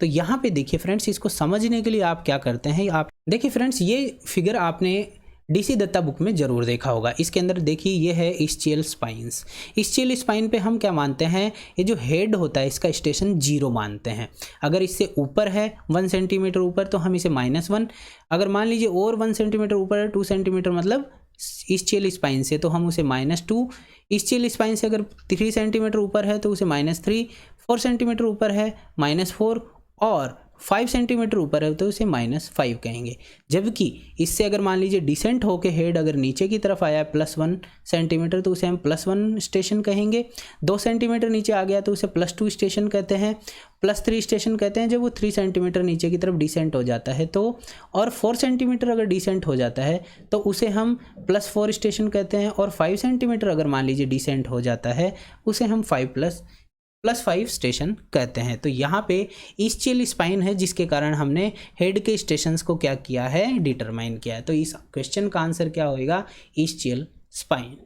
तो यहाँ पे देखिए फ्रेंड्स, इसको समझने के लिए आप क्या करते हैं, आप देखिए फ्रेंड्स, ये फिगर आपने DC दत्ता बुक में जरूर देखा होगा। इसके अंदर देखिए ये है स्चील स्पाइंस। स्चील स्पाइन पे हम क्या मानते हैं, ये जो हेड होता है इसका स्टेशन 0 मानते हैं। अगर इससे ऊपर है 1 सेंटीमीटर ऊपर तो हम इसे -1, अगर मान लीजिए और 1 सेंटीमीटर ऊपर है 2 सेंटीमीटर मतलब स्चील स्पाइन से, तो हम उसे -2, स्चील स्पाइन से अगर 3 सेंटीमीटर ऊपर है तो उसे -3, 4 सेंटीमीटर ऊपर है -4 और 5 सेंटीमीटर ऊपर है तो उसे -5 कहेंगे। जबकि इससे अगर मान लीजिए डिसेंट होके हेड अगर नीचे की तरफ आया है +1 सेंटीमीटर तो उसे हम +1 स्टेशन कहेंगे। 2 सेंटीमीटर नीचे आ गया तो उसे +2 स्टेशन कहते हैं, +3 स्टेशन कहते हैं जब वो 3 सेंटीमीटर नीचे की तरफ डिसेंट हो जाता है तो, और 4 सेंटीमीटर अगर डिसेंट हो जाता है तो उसे हम +4 स्टेशन कहते हैं, और 5 सेंटीमीटर अगर मान लीजिए डिसेंट हो जाता है उसे हम +5 स्टेशन कहते हैं। तो यहाँ पे स्चील स्पाइन है जिसके कारण हमने हेड के स्टेशंस को क्या किया है, डिटरमाइन किया है। तो इस क्वेश्चन का आंसर क्या होएगा, स्चील स्पाइन।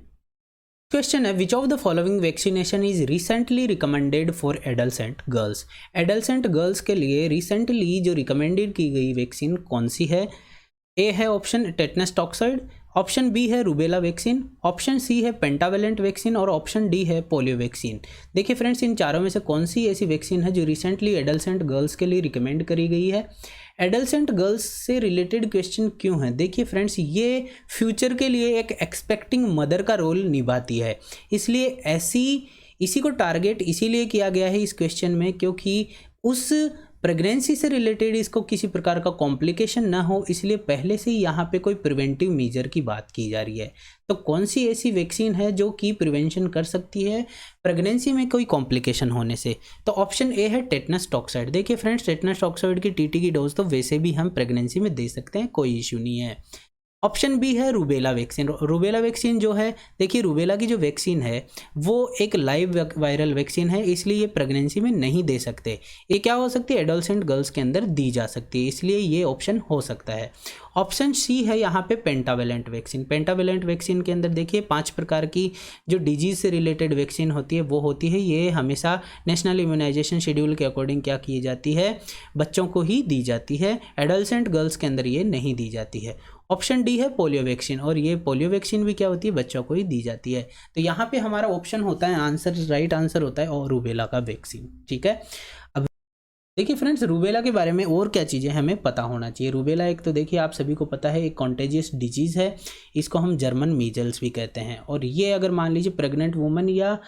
क्वेश्चन है, which of the following vaccination is recently recommended for adolescent girls. Adolescent girls के लिए रिसेंटली जो रिकमेंडेड की गई वैक्सीन कौन सी है? ए है option tetanus toxoid, option B है रूबेला वैक्सीन, ऑप्शन सी है पेंटावेलेंट वैक्सीन और ऑप्शन डी है पोलियो वैक्सीन। देखिए फ्रेंड्स, इन चारों में से कौन सी ऐसी वैक्सीन है जो रिसेंटली एडल्सेंट गर्ल्स के लिए रिकमेंड करी गई है? एडल्सेंट गर्ल्स से रिलेटेड क्वेश्चन क्यों है? देखिए फ्रेंड्स, ये फ्यूचर के लिए एक एक्सपेक्टिंग मदर का रोल निभाती है, इसलिए इसी को टारगेट इसीलिए किया गया है इस क्वेश्चन में, क्योंकि उस प्रेगनेंसी से रिलेटेड इसको किसी प्रकार का कॉम्प्लिकेशन ना हो, इसलिए पहले से ही यहाँ पे कोई प्रिवेंटिव मेजर की बात की जा रही है। तो कौन सी ऐसी वैक्सीन है जो कि प्रिवेंशन कर सकती है प्रेगनेंसी में कोई कॉम्प्लिकेशन होने से? तो ऑप्शन ए है टेटनस टॉक्साइड। देखिए फ्रेंड्स, टेटनस टॉक्साइड की टीटी की डोज तो वैसे भी हम प्रेगनेंसी में दे सकते हैं, कोई इश्यू नहीं है। ऑप्शन बी है रूबेला वैक्सीन। रूबेला वैक्सीन जो है, देखिए रूबेला की जो वैक्सीन है वो एक लाइव वायरल वैक्सीन है, इसलिए ये प्रेगनेंसी में नहीं दे सकते। ये क्या हो सकती है, एडोलसेंट गर्ल्स के अंदर दी जा सकती है, इसलिए ये ऑप्शन हो सकता है। ऑप्शन सी है यहाँ पे पेंटावेलेंट वैक्सीन। पेंटावेलेंट वैक्सीन के अंदर देखिए 5 प्रकार की जो डिजीज से रिलेटेड वैक्सीन होती है वो होती है। ये हमेशा नेशनल इम्यूनाइजेशन शेड्यूल के अकॉर्डिंग क्या की जाती है, बच्चों को ही दी जाती है, एडोलसेंट गर्ल्स के अंदर ये नहीं दी जाती है। ऑप्शन डी है पोलियो वैक्सीन, और ये पोलियो वैक्सीन भी क्या होती है, बच्चों को ही दी जाती है। तो यहाँ पे हमारा ऑप्शन होता है आंसर, राइट आंसर होता है और रूबेला का वैक्सीन। ठीक है, अब देखिए फ्रेंड्स, रूबेला के बारे में और क्या चीज़ें हमें पता होना चाहिए। रूबेला एक तो देखिए आप सभी को पता है एक कॉन्टेजियस डिजीज़ है, इसको हम जर्मन मीजल्स भी कहते हैं, और ये अगर मान लीजिए प्रेग्नेंट वुमन या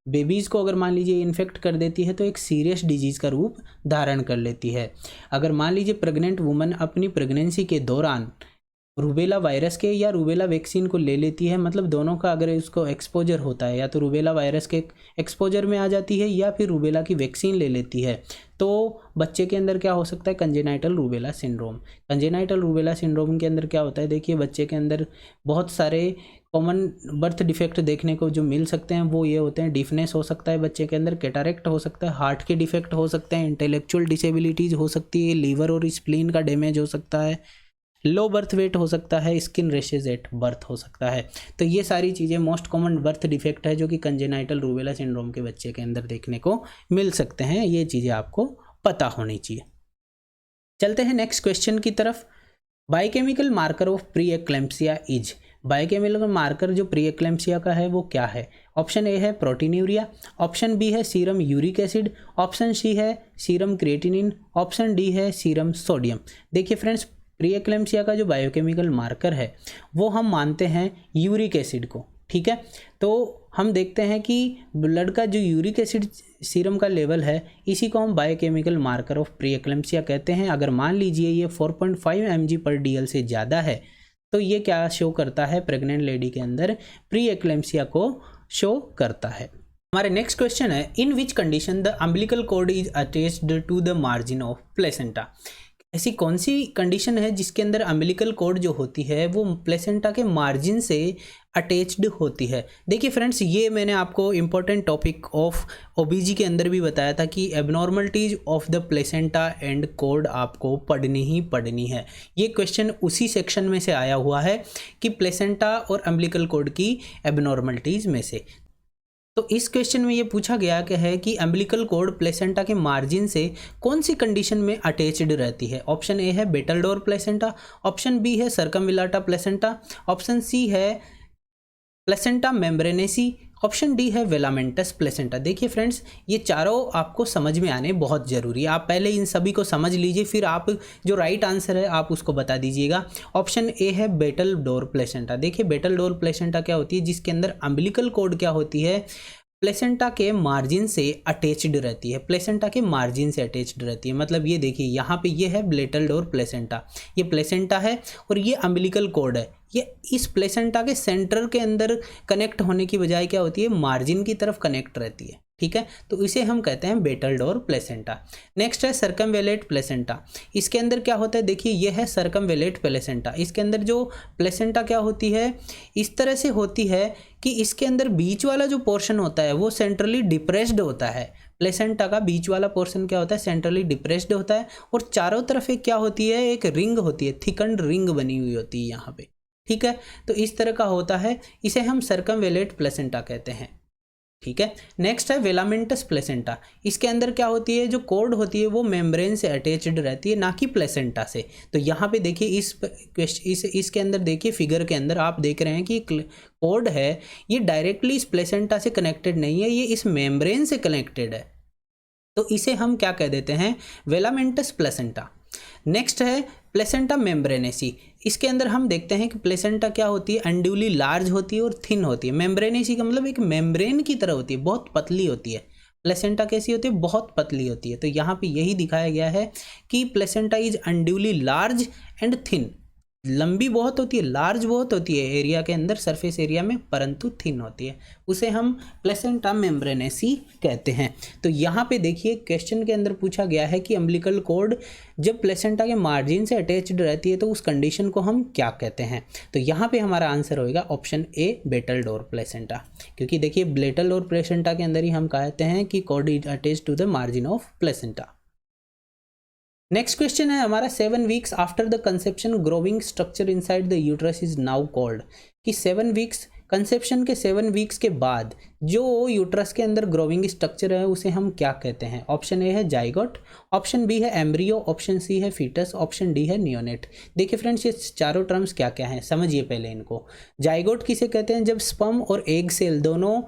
बेबीज़ को अगर मान लीजिए इन्फेक्ट कर देती है तो एक सीरियस डिजीज़ का रूप धारण कर लेती है। अगर मान लीजिए प्रेग्नेंट वुमन अपनी प्रेगनेंसी के दौरान रूबेला वायरस के या रूबेला वैक्सीन को ले लेती है, मतलब दोनों का अगर उसको एक्सपोजर होता है, या तो रूबेला वायरस के एक्सपोजर में आ जाती है या फिर रूबेला की वैक्सीन ले लेती है, तो बच्चे के अंदर क्या हो सकता है, congenital rubella syndrome. Congenital rubella syndrome के अंदर क्या होता है, देखिए बच्चे के अंदर बहुत सारे कॉमन बर्थ डिफेक्ट देखने को जो मिल सकते हैं वो ये होते हैं, डिफनेस हो सकता है बच्चे के अंदर, कैटारेक्ट हो सकता है, हार्ट के डिफेक्ट हो सकते हैं, इंटेलेक्चुअल डिसेबिलिटीज़ हो सकती है, लीवर और स्प्लीन का डैमेज हो सकता है, लो बर्थ वेट हो सकता है, स्किन रेशेज एट बर्थ हो सकता है। तो ये सारी चीज़ें मोस्ट कॉमन बर्थ डिफेक्ट है जो कि कंजेनाइटल रूबेला सिंड्रोम के बच्चे के अंदर देखने को मिल सकते हैं। ये चीज़ें आपको पता होनी चाहिए। चलते हैं नेक्स्ट क्वेश्चन की तरफ। Biochemical marker of pre eclampsia is. Biochemical marker जो प्री एक्लेम्पसिया का है वो क्या है? ऑप्शन ए है प्रोटीन्यूरिया, ऑप्शन बी है serum uric acid, option C है सीरम क्रिएटिनिन, ऑप्शन डी है सीरम सोडियम। देखिए फ्रेंड्स, प्री एक्लेम्पसिया का जो बायोकेमिकल मार्कर है वो हम मानते हैं यूरिक एसिड को, ठीक है। तो हम देखते हैं कि ब्लड का जो यूरिक एसिड सीरम का लेवल है इसी को हम biochemical marker of pre eclampsia कहते हैं। अगर मान लीजिए ये 4.5 mg/dl से ज़्यादा है तो ये क्या शो करता है, प्रेग्नेंट लेडी के अंदर प्री एक्लेम्पसिया को शो करता है। हमारे नेक्स्ट क्वेश्चन है, in which condition the umbilical cord is attached to the margin of placenta. ऐसी कौन सी कंडीशन है जिसके अंदर अम्बिलिकल कॉर्ड जो होती है वो प्लेसेंटा के मार्जिन से अटैच्ड होती है। देखिए फ्रेंड्स, ये मैंने आपको इम्पोर्टेंट टॉपिक ऑफ ओबीजी के अंदर भी बताया था कि abnormalities of the placenta and chord आपको पढ़नी ही पढ़नी है। ये क्वेश्चन उसी सेक्शन में से आया हुआ है कि प्लेसेंटा और अम्बिलिकल कॉर्ड की एबनॉर्मलिटीज में से। तो इस क्वेश्चन में ये पूछा गया कि है कि अम्बिलिकल कॉर्ड प्लेसेंटा के मार्जिन से कौन सी कंडीशन में अटैच्ड रहती है। ऑप्शन ए है बेटलडोर प्लेसेंटा, ऑप्शन बी है सर्कमविलाटा प्लेसेंटा, ऑप्शन सी है प्लेसेंटा मेम्ब्रेनेसी, ऑप्शन डी है वेलामेंटस प्लेसेंटा। देखिए फ्रेंड्स, ये चारों आपको समझ में आने बहुत ज़रूरी है। आप पहले इन सभी को समझ लीजिए, फिर आप जो राइट आंसर है आप उसको बता दीजिएगा। ऑप्शन ए है बेटल डोर प्लेसेंटा। देखिए बेटल डोर प्लेसेंटा क्या होती है, जिसके अंदर अम्बिलिकल कॉर्ड क्या होती है, प्लेसेंटा के मार्जिन से अटैच्ड रहती है। प्लेसेंटा के मार्जिन से अटैच्ड रहती है, मतलब ये देखिए यहाँ पे ये है बेटल डोर प्लेसेंटा, ये प्लेसेंटा है और ये अम्बिलिकल कॉर्ड है। ये इस प्लेसेंटा के सेंटर के अंदर कनेक्ट होने की बजाय क्या होती है, मार्जिन की तरफ कनेक्ट रहती है, ठीक है। तो इसे हम कहते हैं बेटल डोर प्लेसेंटा। नेक्स्ट है सर्कमवेलेट प्लेसेंटा। इसके अंदर क्या होता है, देखिए ये है सर्कमवेलेट प्लेसेंटा। इसके अंदर जो प्लेसेंटा क्या होती है, इस तरह से होती है कि इसके अंदर बीच वाला जो पोर्शन होता है वो सेंट्रली डिप्रेस्ड होता है। प्लेसेंटा का बीच वाला पोर्शन क्या होता है, सेंट्रली डिप्रेस्ड होता है और चारों तरफ एक क्या होती है, एक रिंग होती है, थिकन्ड रिंग बनी हुई होती है यहाँ पे, ठीक है। तो इस तरह का होता है, इसे हम सर्कमवेलेट प्लेसेंटा कहते हैं, ठीक है। नेक्स्ट है वेलामेंटस प्लेसेंटा। इसके अंदर क्या होती है, जो कॉर्ड होती है वो मेम्ब्रेन से अटैच्ड रहती है, ना कि प्लेसेंटा से। तो यहाँ पे देखिए इसके अंदर देखिए फिगर के अंदर आप देख रहे हैं कि कॉर्ड है ये डायरेक्टली इस प्लेसेंटा से कनेक्टेड नहीं है, ये इस मेम्ब्रेन से कनेक्टेड है। तो इसे हम क्या कह देते हैं, वेलामेंटस प्लेसेंटा। नेक्स्ट है प्लेसेंटा मेम्ब्रेनेसी। इसके अंदर हम देखते हैं कि प्लेसेंटा क्या होती है, अनड्यूली लार्ज होती है और थिन होती है। मेम्ब्रेनेसी का मतलब एक मेम्ब्रेन की तरह होती है, बहुत पतली होती है। प्लेसेंटा कैसी होती है, बहुत पतली होती है। तो यहाँ पे यही दिखाया गया है कि placenta is unduly large and thin. लंबी बहुत होती है, लार्ज बहुत होती है एरिया के अंदर, सरफेस एरिया में, परंतु थिन होती है। उसे हम प्लेसेंटा मेम्ब्रेनेसी कहते हैं। तो यहाँ पे देखिए क्वेश्चन के अंदर पूछा गया है कि अम्बिलिकल कॉर्ड जब प्लेसेंटा के मार्जिन से अटैच्ड रहती है तो उस कंडीशन को हम क्या कहते हैं। तो यहाँ पे हमारा आंसर होगा option A battledore placenta, क्योंकि देखिए बेटल डोर प्लेसेंटा के अंदर ही हम कहते हैं कि cord is attached to the margin of placenta. Next question है हमारा, 7 weeks after the conception growing structure inside the uterus is now called. कि 7 वीक्स, कंसेप्शन के 7 वीक्स के बाद जो यूट्रस के अंदर ग्रोविंग स्ट्रक्चर है उसे हम क्या कहते हैं। ऑप्शन ए है जाइगोट, ऑप्शन बी है एम्ब्रियो, ऑप्शन सी है फीटस, ऑप्शन डी है नियोनेट। देखिए फ्रेंड्स, ये चारों टर्म्स क्या क्या हैं समझिए पहले इनको। जाइगोट किसे कहते हैं, जब स्पर्म और एग सेल दोनों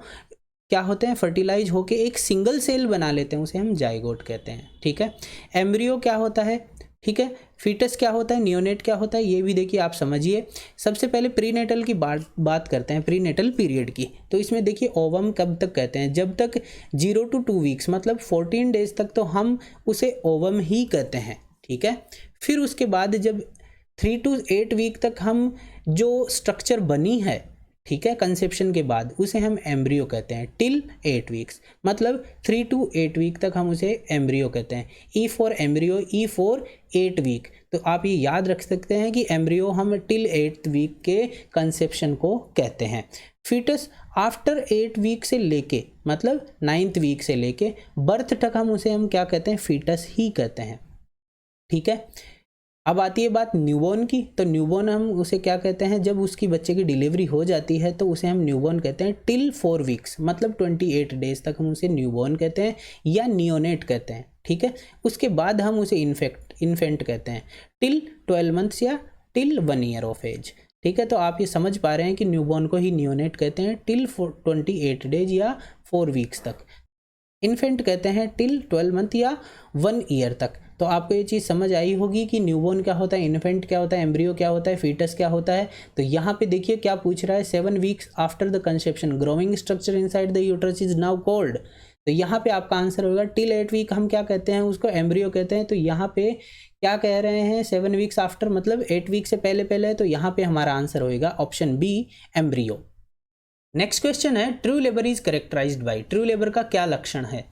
क्या होते हैं, फर्टिलाइज होके एक सिंगल सेल बना लेते हैं, उसे हम जाइगोट कहते हैं, ठीक है। एम्ब्रियो क्या होता है, ठीक है। फीटस क्या होता है, नियोनेट क्या होता है, ये भी देखिए आप समझिए। सबसे पहले प्रीनेटल की बात करते हैं, प्रीनेटल पीरियड की। तो इसमें देखिए ओवम कब तक कहते हैं, जब तक 0 to 2 वीक्स मतलब 14 डेज तक तो हम उसे ओवम ही कहते हैं, ठीक है। फिर उसके बाद जब 3 to 8 वीक तक हम जो स्ट्रक्चर बनी है, ठीक है, कंसेप्शन के बाद, उसे हम एम्ब्रियो कहते हैं। टिल 8 वीक्स मतलब 3 to 8 वीक तक हम उसे एम्ब्रियो कहते हैं। E for embryo, E for 8 week. तो आप ये याद रख सकते हैं कि एम्ब्रियो हम टिल 8 वीक के कंसेप्शन को कहते हैं। फीटस आफ्टर 8 वीक से लेके मतलब 9th वीक से लेके बर्थ तक हम उसे क्या कहते हैं, फीटस ही कहते हैं, ठीक है। अब आती है बात न्यूबॉर्न की। तो न्यूबॉर्न हम उसे क्या कहते हैं, जब उसकी बच्चे की डिलीवरी हो जाती है तो उसे हम न्यूबॉर्न कहते हैं। टिल 4 वीक्स मतलब 28 डेज तक हम उसे न्यूबॉर्न कहते हैं या नियोनेट कहते हैं, ठीक है। उसके बाद हम उसे इन्फेंट कहते हैं। टिल 12 मंथ्स या टिल 1 ईयर ऑफ एज। ठीक है, तो आप ये समझ पा रहे हैं कि न्यूबॉर्न को ही नियोनेट कहते हैं टिल 28 डेज या 4 वीक्स तक। इन्फेंट कहते हैं टिल 12 मंथ या 1 ईयर तक। तो आपको ये चीज़ समझ आई होगी कि न्यूबॉर्न क्या होता है, इन्फेंट क्या होता है, एम्ब्रियो क्या होता है, फीटस क्या होता है। तो यहाँ पे देखिए क्या पूछ रहा है, 7 weeks after the conception growing structure inside the uterus is now called. तो यहाँ पे आपका आंसर होगा टिल 8 वीक हम क्या कहते हैं, उसको एम्ब्रियो कहते हैं। तो यहाँ पे क्या कह रहे हैं, 7 वीक्स आफ्टर मतलब 8 वीक से पहले पहले है। तो यहाँ पे हमारा आंसर होगा option B embryo. Next question है true labour is characterised by. True labour का क्या लक्षण है।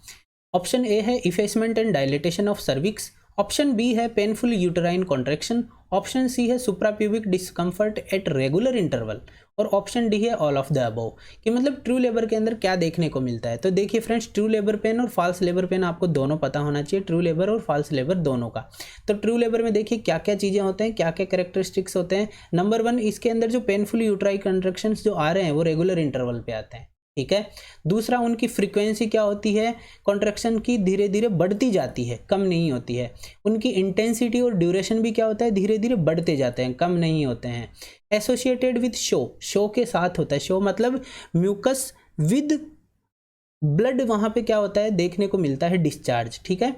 ऑप्शन ए है effacement and dilatation of cervix, option B है painful uterine contraction, option C है suprapubic discomfort at regular interval, और option D है ऑल ऑफ द अबव। कि मतलब ट्रू लेबर के अंदर क्या देखने को मिलता है। तो देखिए फ्रेंड्स, ट्रू लेबर पेन और फॉल्स लेबर पेन आपको दोनों पता होना चाहिए, ट्रू लेबर और फॉल्स लेबर दोनों का। तो ट्रू लेबर में देखिए क्या क्या चीज़ें होते हैं, क्या क्या कैरेक्टरिस्टिक्स होते हैं। नंबर 1, इसके अंदर जो पेनफुल यूट्राइन कॉन्ट्रैक्शंस जो आ रहे हैं वो रेगुलर इंटरवल पे आते हैं। ठीक है। दूसरा, उनकी फ्रीक्वेंसी क्या होती है, कॉन्ट्रैक्शन की धीरे धीरे बढ़ती जाती है, कम नहीं होती है। उनकी इंटेंसिटी और ड्यूरेशन भी क्या होता है, धीरे धीरे बढ़ते जाते हैं, कम नहीं होते हैं। एसोसिएटेड विद शो के साथ होता है। शो मतलब म्यूकस विद ब्लड, वहाँ पे क्या होता है देखने को मिलता है डिस्चार्ज। ठीक है।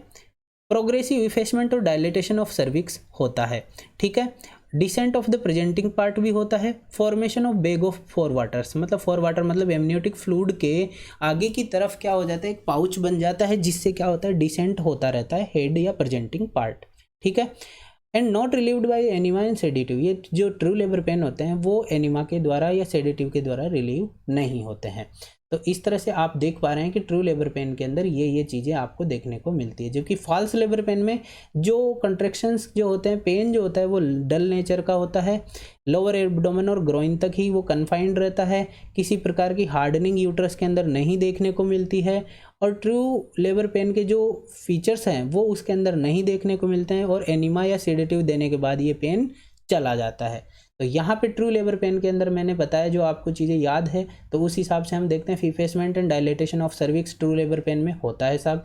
प्रोग्रेसिव इफेसमेंट और डायलेटेशन ऑफ सर्विक्स होता है। ठीक है। Decent of the presenting part भी होता है। Formation of bag of four waters, मतलब फोर वाटर मतलब एमनियोटिक फ्लूइड के आगे की तरफ क्या हो जाता है, एक पाउच बन जाता है, जिससे क्या होता है डिसेंट होता रहता है हेड या प्रेजेंटिंग पार्ट। ठीक है। And not relieved by enema and sedative, ये जो ट्रू लेबर पेन होते हैं वो एनिमा के द्वारा या सेडेटिव के द्वारा रिलीव नहीं होते हैं। तो इस तरह से आप देख पा रहे हैं कि ट्रू लेबर पेन के अंदर ये चीज़ें आपको देखने को मिलती है। जबकि फॉल्स लेबर पेन में जो कंट्रैक्शंस जो होते हैं, पेन जो होता है वो डल नेचर का होता है, लोअर एब्डोमेन और ग्रोइन तक ही वो कन्फाइंड रहता है, किसी प्रकार की हार्डनिंग यूट्रस के अंदर नहीं देखने को मिलती है, और ट्रू लेबर पेन के जो फीचर्स हैं वो उसके अंदर नहीं देखने को मिलते हैं, और एनिमा या सेडेटिव देने के बाद ये पेन चला जाता है। तो यहाँ पे ट्रू लेबर पेन के अंदर मैंने बताया जो आपको चीज़ें याद है, तो उस हिसाब से हम देखते हैं effacement and dilatation of cervix true labour pain में होता है साहब।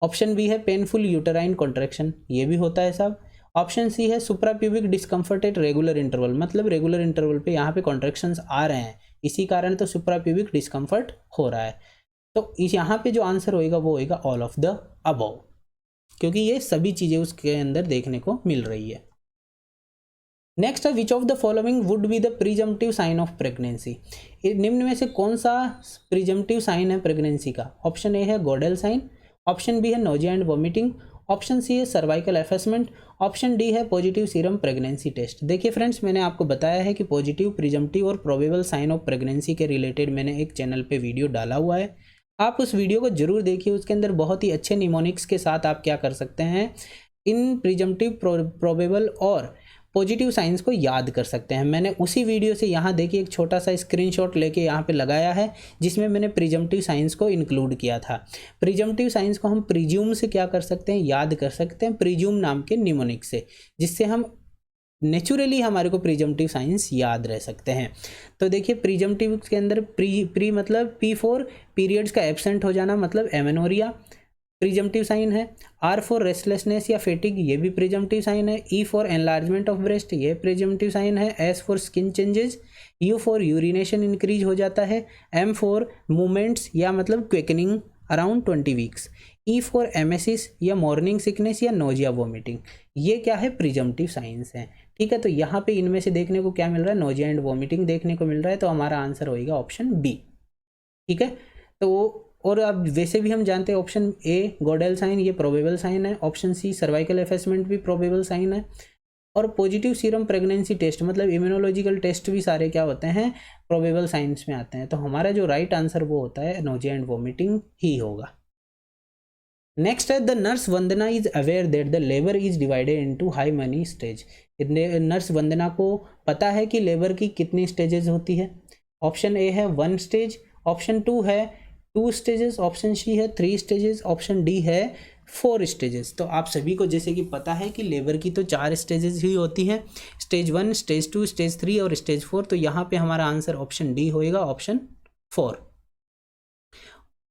ऑप्शन बी है पेनफुल यूटराइन कॉन्ट्रैक्शन, ये भी होता है साहब। ऑप्शन सी है suprapubic discomfort at regular interval, मतलब रेगुलर इंटरवल पे यहाँ पे कॉन्ट्रैक्शंस आ रहे हैं, इसी कारण तो सुप्राप्यूबिक डिस्कम्फर्ट हो रहा है। तो इस यहाँ पे जो आंसर होएगा वो होएगा ऑल ऑफ द अबव, क्योंकि ये सभी चीज़ें उसके अंदर देखने को मिल रही है। नेक्स्ट है which of the following would be the presumptive sign of pregnancy. निम्न में से कौन सा प्रिजम्पटिव साइन है प्रेगनेंसी का। ऑप्शन ए है गॉडेल साइन, ऑप्शन बी है nausea and vomiting, option C है सर्वाइकल एफेसमेंट, ऑप्शन डी है पॉजिटिव सीरम प्रेगनेंसी टेस्ट। देखिए फ्रेंड्स, मैंने आपको बताया है कि पॉजिटिव, प्रिजम्पटिव और प्रोबेबल साइन ऑफ प्रेगनेंसी के रिलेटेड मैंने एक चैनल पे वीडियो डाला हुआ है, आप उस वीडियो को जरूर देखिए। उसके अंदर बहुत ही अच्छे निमोनिक्स के साथ आप क्या कर सकते हैं, इन प्रिजम्पटिव, प्रोबेबल और पॉजिटिव साइंस को याद कर सकते हैं। मैंने उसी वीडियो से यहाँ देखिए एक छोटा सा स्क्रीनशॉट लेके यहाँ पे लगाया है, जिसमें मैंने प्रिजम्पटिव साइंस को इंक्लूड किया था। प्रिजम्पटिव साइंस को हम प्रिज्यूम से क्या कर सकते हैं, याद कर सकते हैं, प्रिज्यूम नाम के निमोनिक से, जिससे हम नेचुरली हमारे को प्रिजम्पटिव साइंस याद रह सकते हैं। तो देखिए प्रिजम्पटिव के अंदर प्री मतलब P4 पीरियड्स का एब्सेंट हो जाना मतलब एमेनोरिया प्रिजम्पटिव साइन है। R फॉर रेस्टलेसनेस या फेटिग, ये भी प्रिजम्पटिव साइन है। E for enlargement of breast, ये प्रिजम्पटिव साइन है। S for skin changes, U for urination increase हो जाता है। M फॉर मूवमेंट्स या मतलब quickening around 20 weeks. E for emesis या मॉर्निंग सिकनेस या नोजिया वॉमिटिंग, ये क्या है प्रिजम्पटिव साइंस है। ठीक है। तो यहाँ पे इनमें से देखने को क्या मिल रहा है, नोजिया एंड वॉमिटिंग देखने को मिल रहा है, तो हमारा आंसर होगा ऑप्शन बी। ठीक है। तो और अब वैसे भी हम जानते हैं ऑप्शन ए गॉडेल साइन ये प्रोबेबल साइन है, ऑप्शन सी सर्वाइकल एफेसमेंट भी प्रोबेबल साइन है, और पॉजिटिव सीरम प्रेगनेंसी टेस्ट मतलब इम्यूनोलॉजिकल टेस्ट भी सारे क्या होते हैं, प्रोबेबल साइंस में आते हैं। तो हमारा जो राइट आंसर वो होता है नोजिया एंड वॉमिटिंग ही होगा। नेक्स्ट है the nurse Vandana is aware that the labour is divided into how many stage. Nurse Vandana को पता है कि लेबर की कितनी स्टेजेस होती है। ऑप्शन ए है 1 स्टेज, ऑप्शन 2 है 2 स्टेजेस, ऑप्शन सी है 3 स्टेजेस, ऑप्शन डी है 4 स्टेजेस। तो आप सभी को जैसे कि पता है कि लेबर की तो 4 स्टेजेस ही होती हैं, स्टेज 1, स्टेज 2, स्टेज 3 और स्टेज 4। तो यहाँ पे हमारा आंसर ऑप्शन डी होएगा, ऑप्शन 4।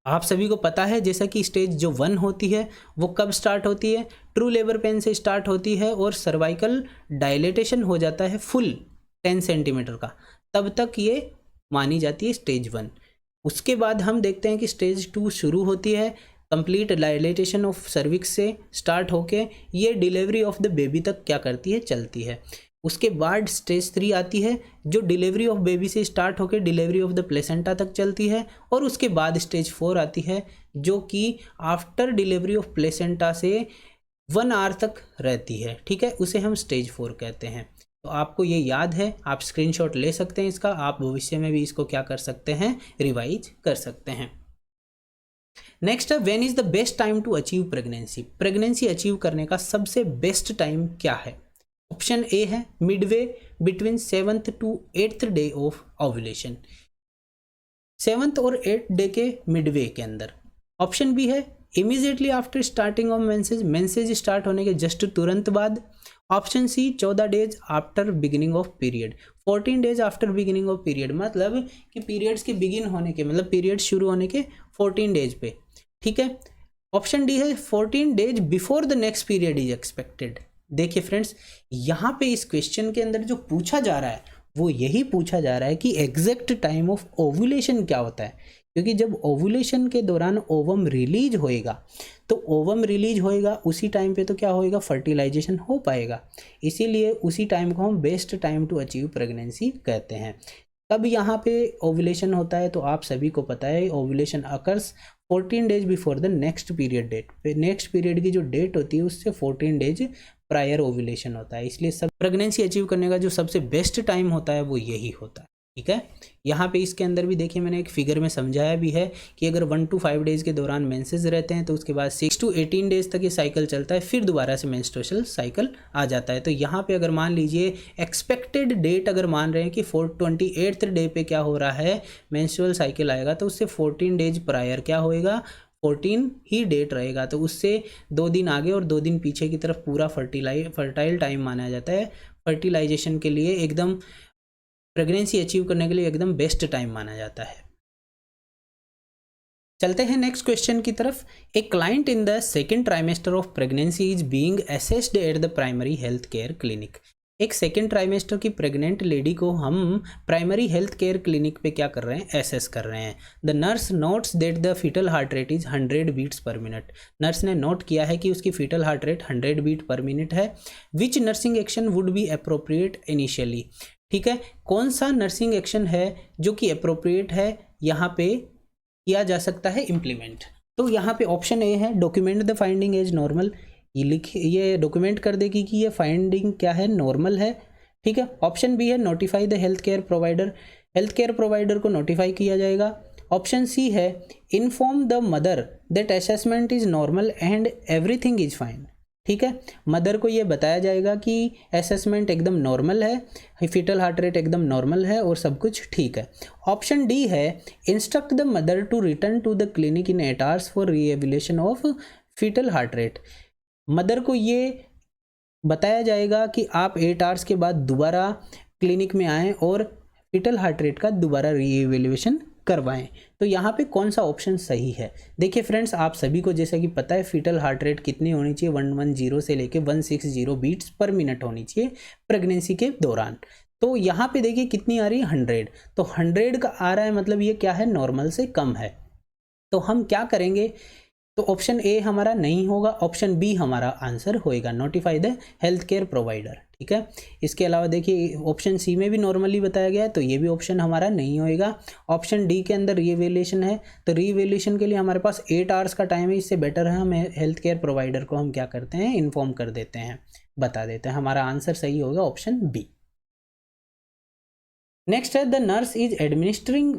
आप सभी को पता है जैसा कि स्टेज जो 1 होती है वो कब स्टार्ट होती है, ट्रू लेबर पेन से स्टार्ट होती है और सर्वाइकल डायलेटेशन हो जाता है फुल 10 सेंटीमीटर का, तब तक ये मानी जाती है स्टेज 1। उसके बाद हम देखते हैं कि स्टेज 2 शुरू होती है, कंप्लीट डायलेटेशन ऑफ सर्विक्स से स्टार्ट होके ये डिलीवरी ऑफ द बेबी तक क्या करती है, चलती है। उसके बाद स्टेज 3 आती है जो डिलीवरी ऑफ बेबी से स्टार्ट होकर डिलीवरी ऑफ द प्लेसेंटा तक चलती है, और उसके बाद स्टेज 4 आती है जो कि आफ्टर डिलीवरी ऑफ प्लेसेंटा से 1 आवर तक रहती है, ठीक है, उसे हम स्टेज 4 कहते हैं। तो आपको ये याद है, आप स्क्रीनशॉट ले सकते हैं इसका, आप भविष्य में भी इसको क्या कर सकते हैं, रिवाइज कर सकते हैं। नेक्स्ट है when is the best time to achieve pregnancy. Pregnancy achieve करने का सबसे बेस्ट टाइम क्या है? ऑप्शन ए है midway between 7th to 8th day of ovulation, 7th और 8th डे के मिडवे के अंदर। ऑप्शन बी है immediately after starting of menses, menses start होने के जस्ट तुरंत बाद। Option C 14 days after beginning of period, 14 days after beginning of period, मतलब कि पीरियड्स के बिगिन होने के, मतलब पीरियड शुरू होने के 14 डेज पे, ठीक है। ऑप्शन डी है 14 days before the next period is expected. देखिए फ्रेंड्स, यहाँ पे इस क्वेश्चन के अंदर जो पूछा जा रहा है वो यही पूछा जा रहा है कि एग्जैक्ट टाइम ऑफ ओव्यूलेशन क्या होता है, क्योंकि जब ओव्यूलेशन के दौरान ओवम रिलीज होएगा तो ओवम रिलीज होएगा उसी टाइम पे तो क्या होएगा, फर्टिलाइजेशन हो पाएगा। इसीलिए उसी टाइम को हम best time to achieve pregnancy कहते हैं। तब यहाँ पे ओव्यूलेशन होता है तो आप सभी को पता है ovulation occurs 14 days before the next period date. Next period की जो डेट होती है उससे 14 डेज प्रायर ओव्यूलेशन होता है, इसलिए सब प्रेगनेंसी अचीव करने का जो सबसे बेस्ट टाइम होता है वो यही होता है, ठीक है। यहाँ पे इसके अंदर भी देखिए मैंने एक फिगर में समझाया भी है कि अगर 1 to 5 डेज के दौरान मेंसेस रहते हैं तो उसके बाद 6 to 18 डेज तक ये साइकिल चलता है, फिर दोबारा से मेंस्ट्रुअल साइकिल आ जाता है। तो यहाँ पे अगर मान लीजिए एक्सपेक्टेड डेट अगर मान रहे हैं कि 28th डे पे क्या हो रहा है, मेंस्ट्रुअल साइकिल आएगा, तो उससे 14 डेज प्रायर क्या होएगा, 14 ही डेट रहेगा, तो उससे 2 दिन आगे और 2 दिन पीछे की तरफ पूरा फर्टाइल टाइम माना जाता है। फर्टिलाइजेशन के लिए एकदम, प्रेगनेंसी अचीव करने के लिए एकदम बेस्ट टाइम माना जाता है। चलते हैं नेक्स्ट क्वेश्चन की तरफ। A client in the second trimester of pregnancy is being assessed at the primary health care clinic. एक सेकेंड ट्राइमेस्टर की प्रेग्नेंट लेडी को हम प्राइमरी हेल्थ केयर क्लिनिक पे क्या कर रहे हैं, एसेस कर रहे हैं। The nurse notes that the fetal heart rate is 100 beats per minute. Nurse ने नोट किया है कि उसकी fetal heart rate 100 beat per minute है। Which nursing action would be appropriate initially, ठीक है, कौन सा नर्सिंग एक्शन है जो कि अप्रोप्रिएट है यहाँ पे किया जा सकता है इम्प्लीमेंट। तो यहाँ पे ऑप्शन ए है document the finding as normal, ये डॉक्यूमेंट कर देगी कि ये फाइंडिंग क्या है, नॉर्मल है, ठीक है। ऑप्शन बी है notify the health care provider, health care provider को नोटिफाई किया जाएगा। ऑप्शन सी है inform the mother that assessment is normal and everything is fine, ठीक है, मदर को ये बताया जाएगा कि असेसमेंट एकदम नॉर्मल है, फीटल हार्ट रेट एकदम नॉर्मल है और सब कुछ ठीक है। ऑप्शन डी है instruct the mother to return to the clinic in 8 hours for reevaluation of fetal heart rate. Mother को ये बताया जाएगा कि आप 8 hours के बाद दोबारा क्लिनिक में आएँ और फीटल हार्ट रेट का दोबारा रीएवल्यूएशन करवाएं। तो यहाँ पे कौन सा ऑप्शन सही है? देखिए फ्रेंड्स, आप सभी को जैसा कि पता है फीटल हार्ट रेट कितनी होनी चाहिए, 110 से लेके 160 बीट्स पर मिनट होनी चाहिए प्रेगनेंसी के दौरान। तो यहाँ पे देखिए कितनी आ रही है, 100। तो 100 का आ रहा है, मतलब ये क्या है, नॉर्मल से कम है। तो हम क्या करेंगे, तो ऑप्शन ए हमारा नहीं होगा, ऑप्शन बी हमारा आंसर होएगा, notify the health care provider, ठीक है। इसके अलावा देखिए ऑप्शन सी में भी नॉर्मली बताया गया है, तो ये भी ऑप्शन हमारा नहीं होएगा। ऑप्शन डी के अंदर रीवैल्यूएशन है, तो रीवैल्यूएशन के लिए हमारे पास 8 hours का टाइम है, इससे बेटर है हम हेल्थ केयर प्रोवाइडर को हम क्या करते हैं, इन्फॉर्म कर देते हैं, बता देते हैं। हमारा आंसर सही होगा ऑप्शन बी। नेक्स्ट है the nurse is administering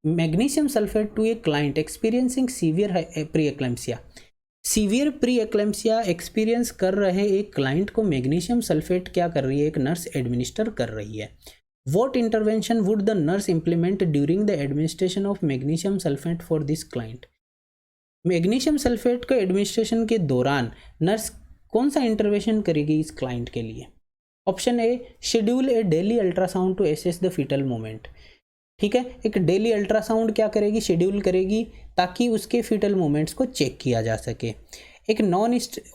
magnesium sulphate to a client experiencing severe pre-eclampsia. Severe pre-eclampsia experience कर रहे एक क्लाइंट को मैग्नीशियम सल्फेट क्या कर रही है, एक नर्स एडमिनिस्टर कर रही है। What intervention would the nurse implement during the administration of magnesium sulphate for this client. Magnesium sulphate के एडमिनिस्ट्रेशन के दौरान नर्स कौन सा इंटरवेंशन करेगी इस क्लाइंट के लिए। Option A schedule a daily ultrasound to assess the fetal movement, ठीक है, एक डेली अल्ट्रासाउंड क्या करेगी, शेड्यूल करेगी ताकि उसके फीटल मूवमेंट्स को चेक किया जा सके। एक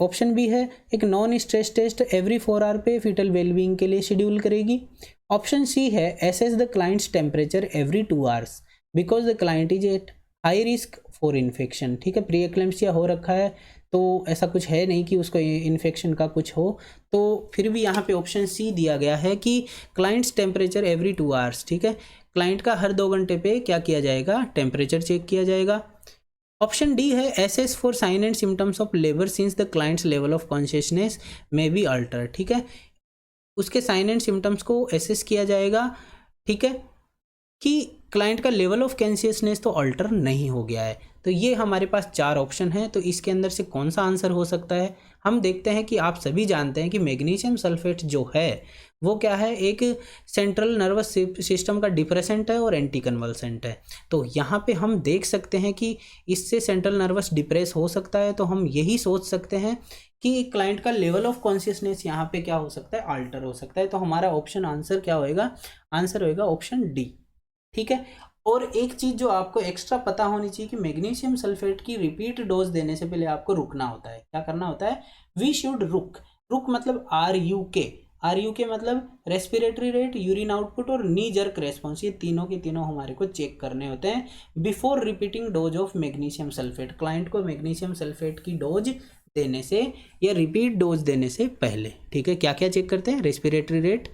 ऑप्शन बी है एक non stress test every 4 hour पे फीटल वेलबींग के लिए शेड्यूल करेगी। ऑप्शन सी है assess the client's temperature every 2 hours because the client is at high risk for infection. ठीक है, प्री एक्लेम्पसिया हो रखा है तो ऐसा कुछ है नहीं कि उसको इन्फेक्शन का कुछ हो, तो फिर भी यहाँ पे ऑप्शन सी दिया गया है कि क्लाइंट्स टेम्परेचर एवरी 2 आवर्स। ठीक है, क्लाइंट का हर 2 घंटे पे क्या किया जाएगा, टेम्परेचर चेक किया जाएगा। ऑप्शन डी है assess for sign and symptoms of labour since the client's level of consciousness may be alter. ठीक है, उसके साइन एंड सिम्टम्स को एसेस किया जाएगा। ठीक है, कि क्लाइंट का लेवल ऑफ कॉन्शियसनेस तो अल्टर नहीं हो गया है। तो ये हमारे पास 4 ऑप्शन हैं, तो इसके अंदर से कौन सा आंसर हो सकता है। हम देखते हैं कि आप सभी जानते हैं कि मैग्नीशियम सल्फेट जो है वो क्या है, एक सेंट्रल नर्वस सिस्टम का डिप्रेसेंट है और एंटी कन्वल्सेंट है। तो यहाँ पे हम देख सकते हैं कि इससे सेंट्रल नर्वस डिप्रेस हो सकता है, तो हम यही सोच सकते हैं कि क्लाइंट का लेवल ऑफ कॉन्शियसनेस यहाँ पे क्या हो सकता है, अल्टर हो सकता है। तो हमारा ऑप्शन आंसर क्या होएगा, आंसर होएगा ऑप्शन डी। ठीक है, और एक चीज़ जो आपको एक्स्ट्रा पता होनी चाहिए कि मैग्नीशियम सल्फेट की रिपीट डोज देने से पहले आपको रुकना होता है। क्या करना होता है, वी शुड रुक मतलब RUK मतलब रेस्पिरेटरी रेट, यूरिन आउटपुट और नी जर्क रेस्पॉन्स, ये तीनों के तीनों हमारे को चेक करने होते हैं before repeating dose of magnesium sulphate. Client को मैग्नीशियम सल्फेट की डोज देने से या रिपीट डोज देने से पहले। ठीक है, क्या क्या चेक करते हैं, रेस्पिरेटरी रेट,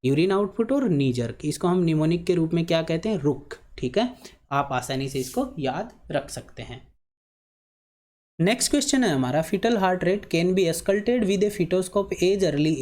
यूरिन आउटपुट और नी जर्क। इसको हम निमोनिक के रूप में क्या कहते हैं, रुक। ठीक है, आप आसानी से इसको याद रख सकते हैं। नेक्स्ट क्वेश्चन है हमारा, fetal heart rate can be auscultated with a fetoscope as early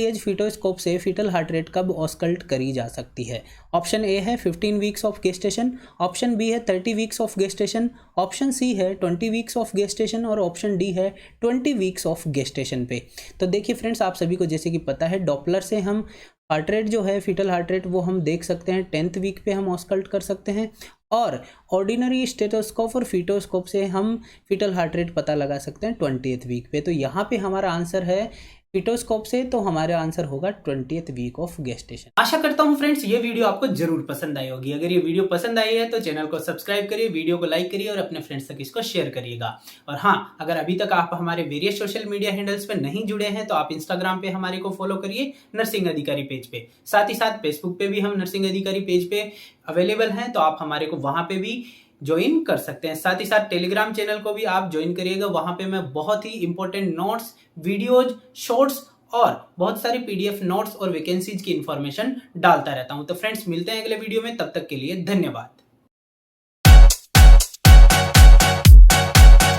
as fetoscope से फीटल हार्ट रेट कब ऑस्कल्ट करी जा सकती है। ऑप्शन ए है 15 weeks of gestation, option B है 30 weeks of gestation, option C है 20 वीक्स ऑफ गेस्टेशन और ऑप्शन डी है 20 वीक्स ऑफ गेस्टेशन पे। तो देखिए फ्रेंड्स, आप सभी को जैसे कि पता है डॉपलर से हम हार्ट रेट जो है फीटल हार्ट रेट वो हम देख सकते हैं 10th वीक पे हम ऑस्कल्ट कर सकते हैं, और ऑर्डिनरी स्टेथोस्कोप और फीटोस्कोप से हम फीटल हार्ट रेट पता लगा सकते हैं 20th वीक पे। तो यहाँ पे हमारा आंसर है फीटोस्कोप से, तो हमारा आंसर होगा 20th वीक ऑफ गेस्टेशन। आशा करता हूँ फ्रेंड्स ये वीडियो आपको जरूर पसंद आई होगी। अगर ये वीडियो पसंद आई है तो चैनल को सब्सक्राइब करिए, वीडियो को लाइक करिए और अपने फ्रेंड्स तक इसको शेयर करिएगा। और हाँ, अगर अभी तक आप हमारे वेरियस सोशल मीडिया हैंडल्स पे नहीं जुड़े हैं तो आप इंस्टाग्राम पे हमारे को फॉलो करिए नर्सिंग अधिकारी पेज पे, साथ ही साथ फेसबुक पे भी हम नर्सिंग अधिकारी पेज पे अवेलेबल हैं, तो आप हमारे को वहां पे भी ज्वाइन कर सकते हैं। साथ ही साथ टेलीग्राम चैनल को भी आप ज्वाइन करिएगा, वहां पे मैं बहुत ही इंपॉर्टेंट नोट्स, वीडियोज, शॉर्ट्स और बहुत सारी PDF नोट्स और वैकेंसीज की इंफॉर्मेशन डालता रहता हूं। तो फ्रेंड्स मिलते हैं अगले वीडियो में, तब तक के लिए धन्यवाद।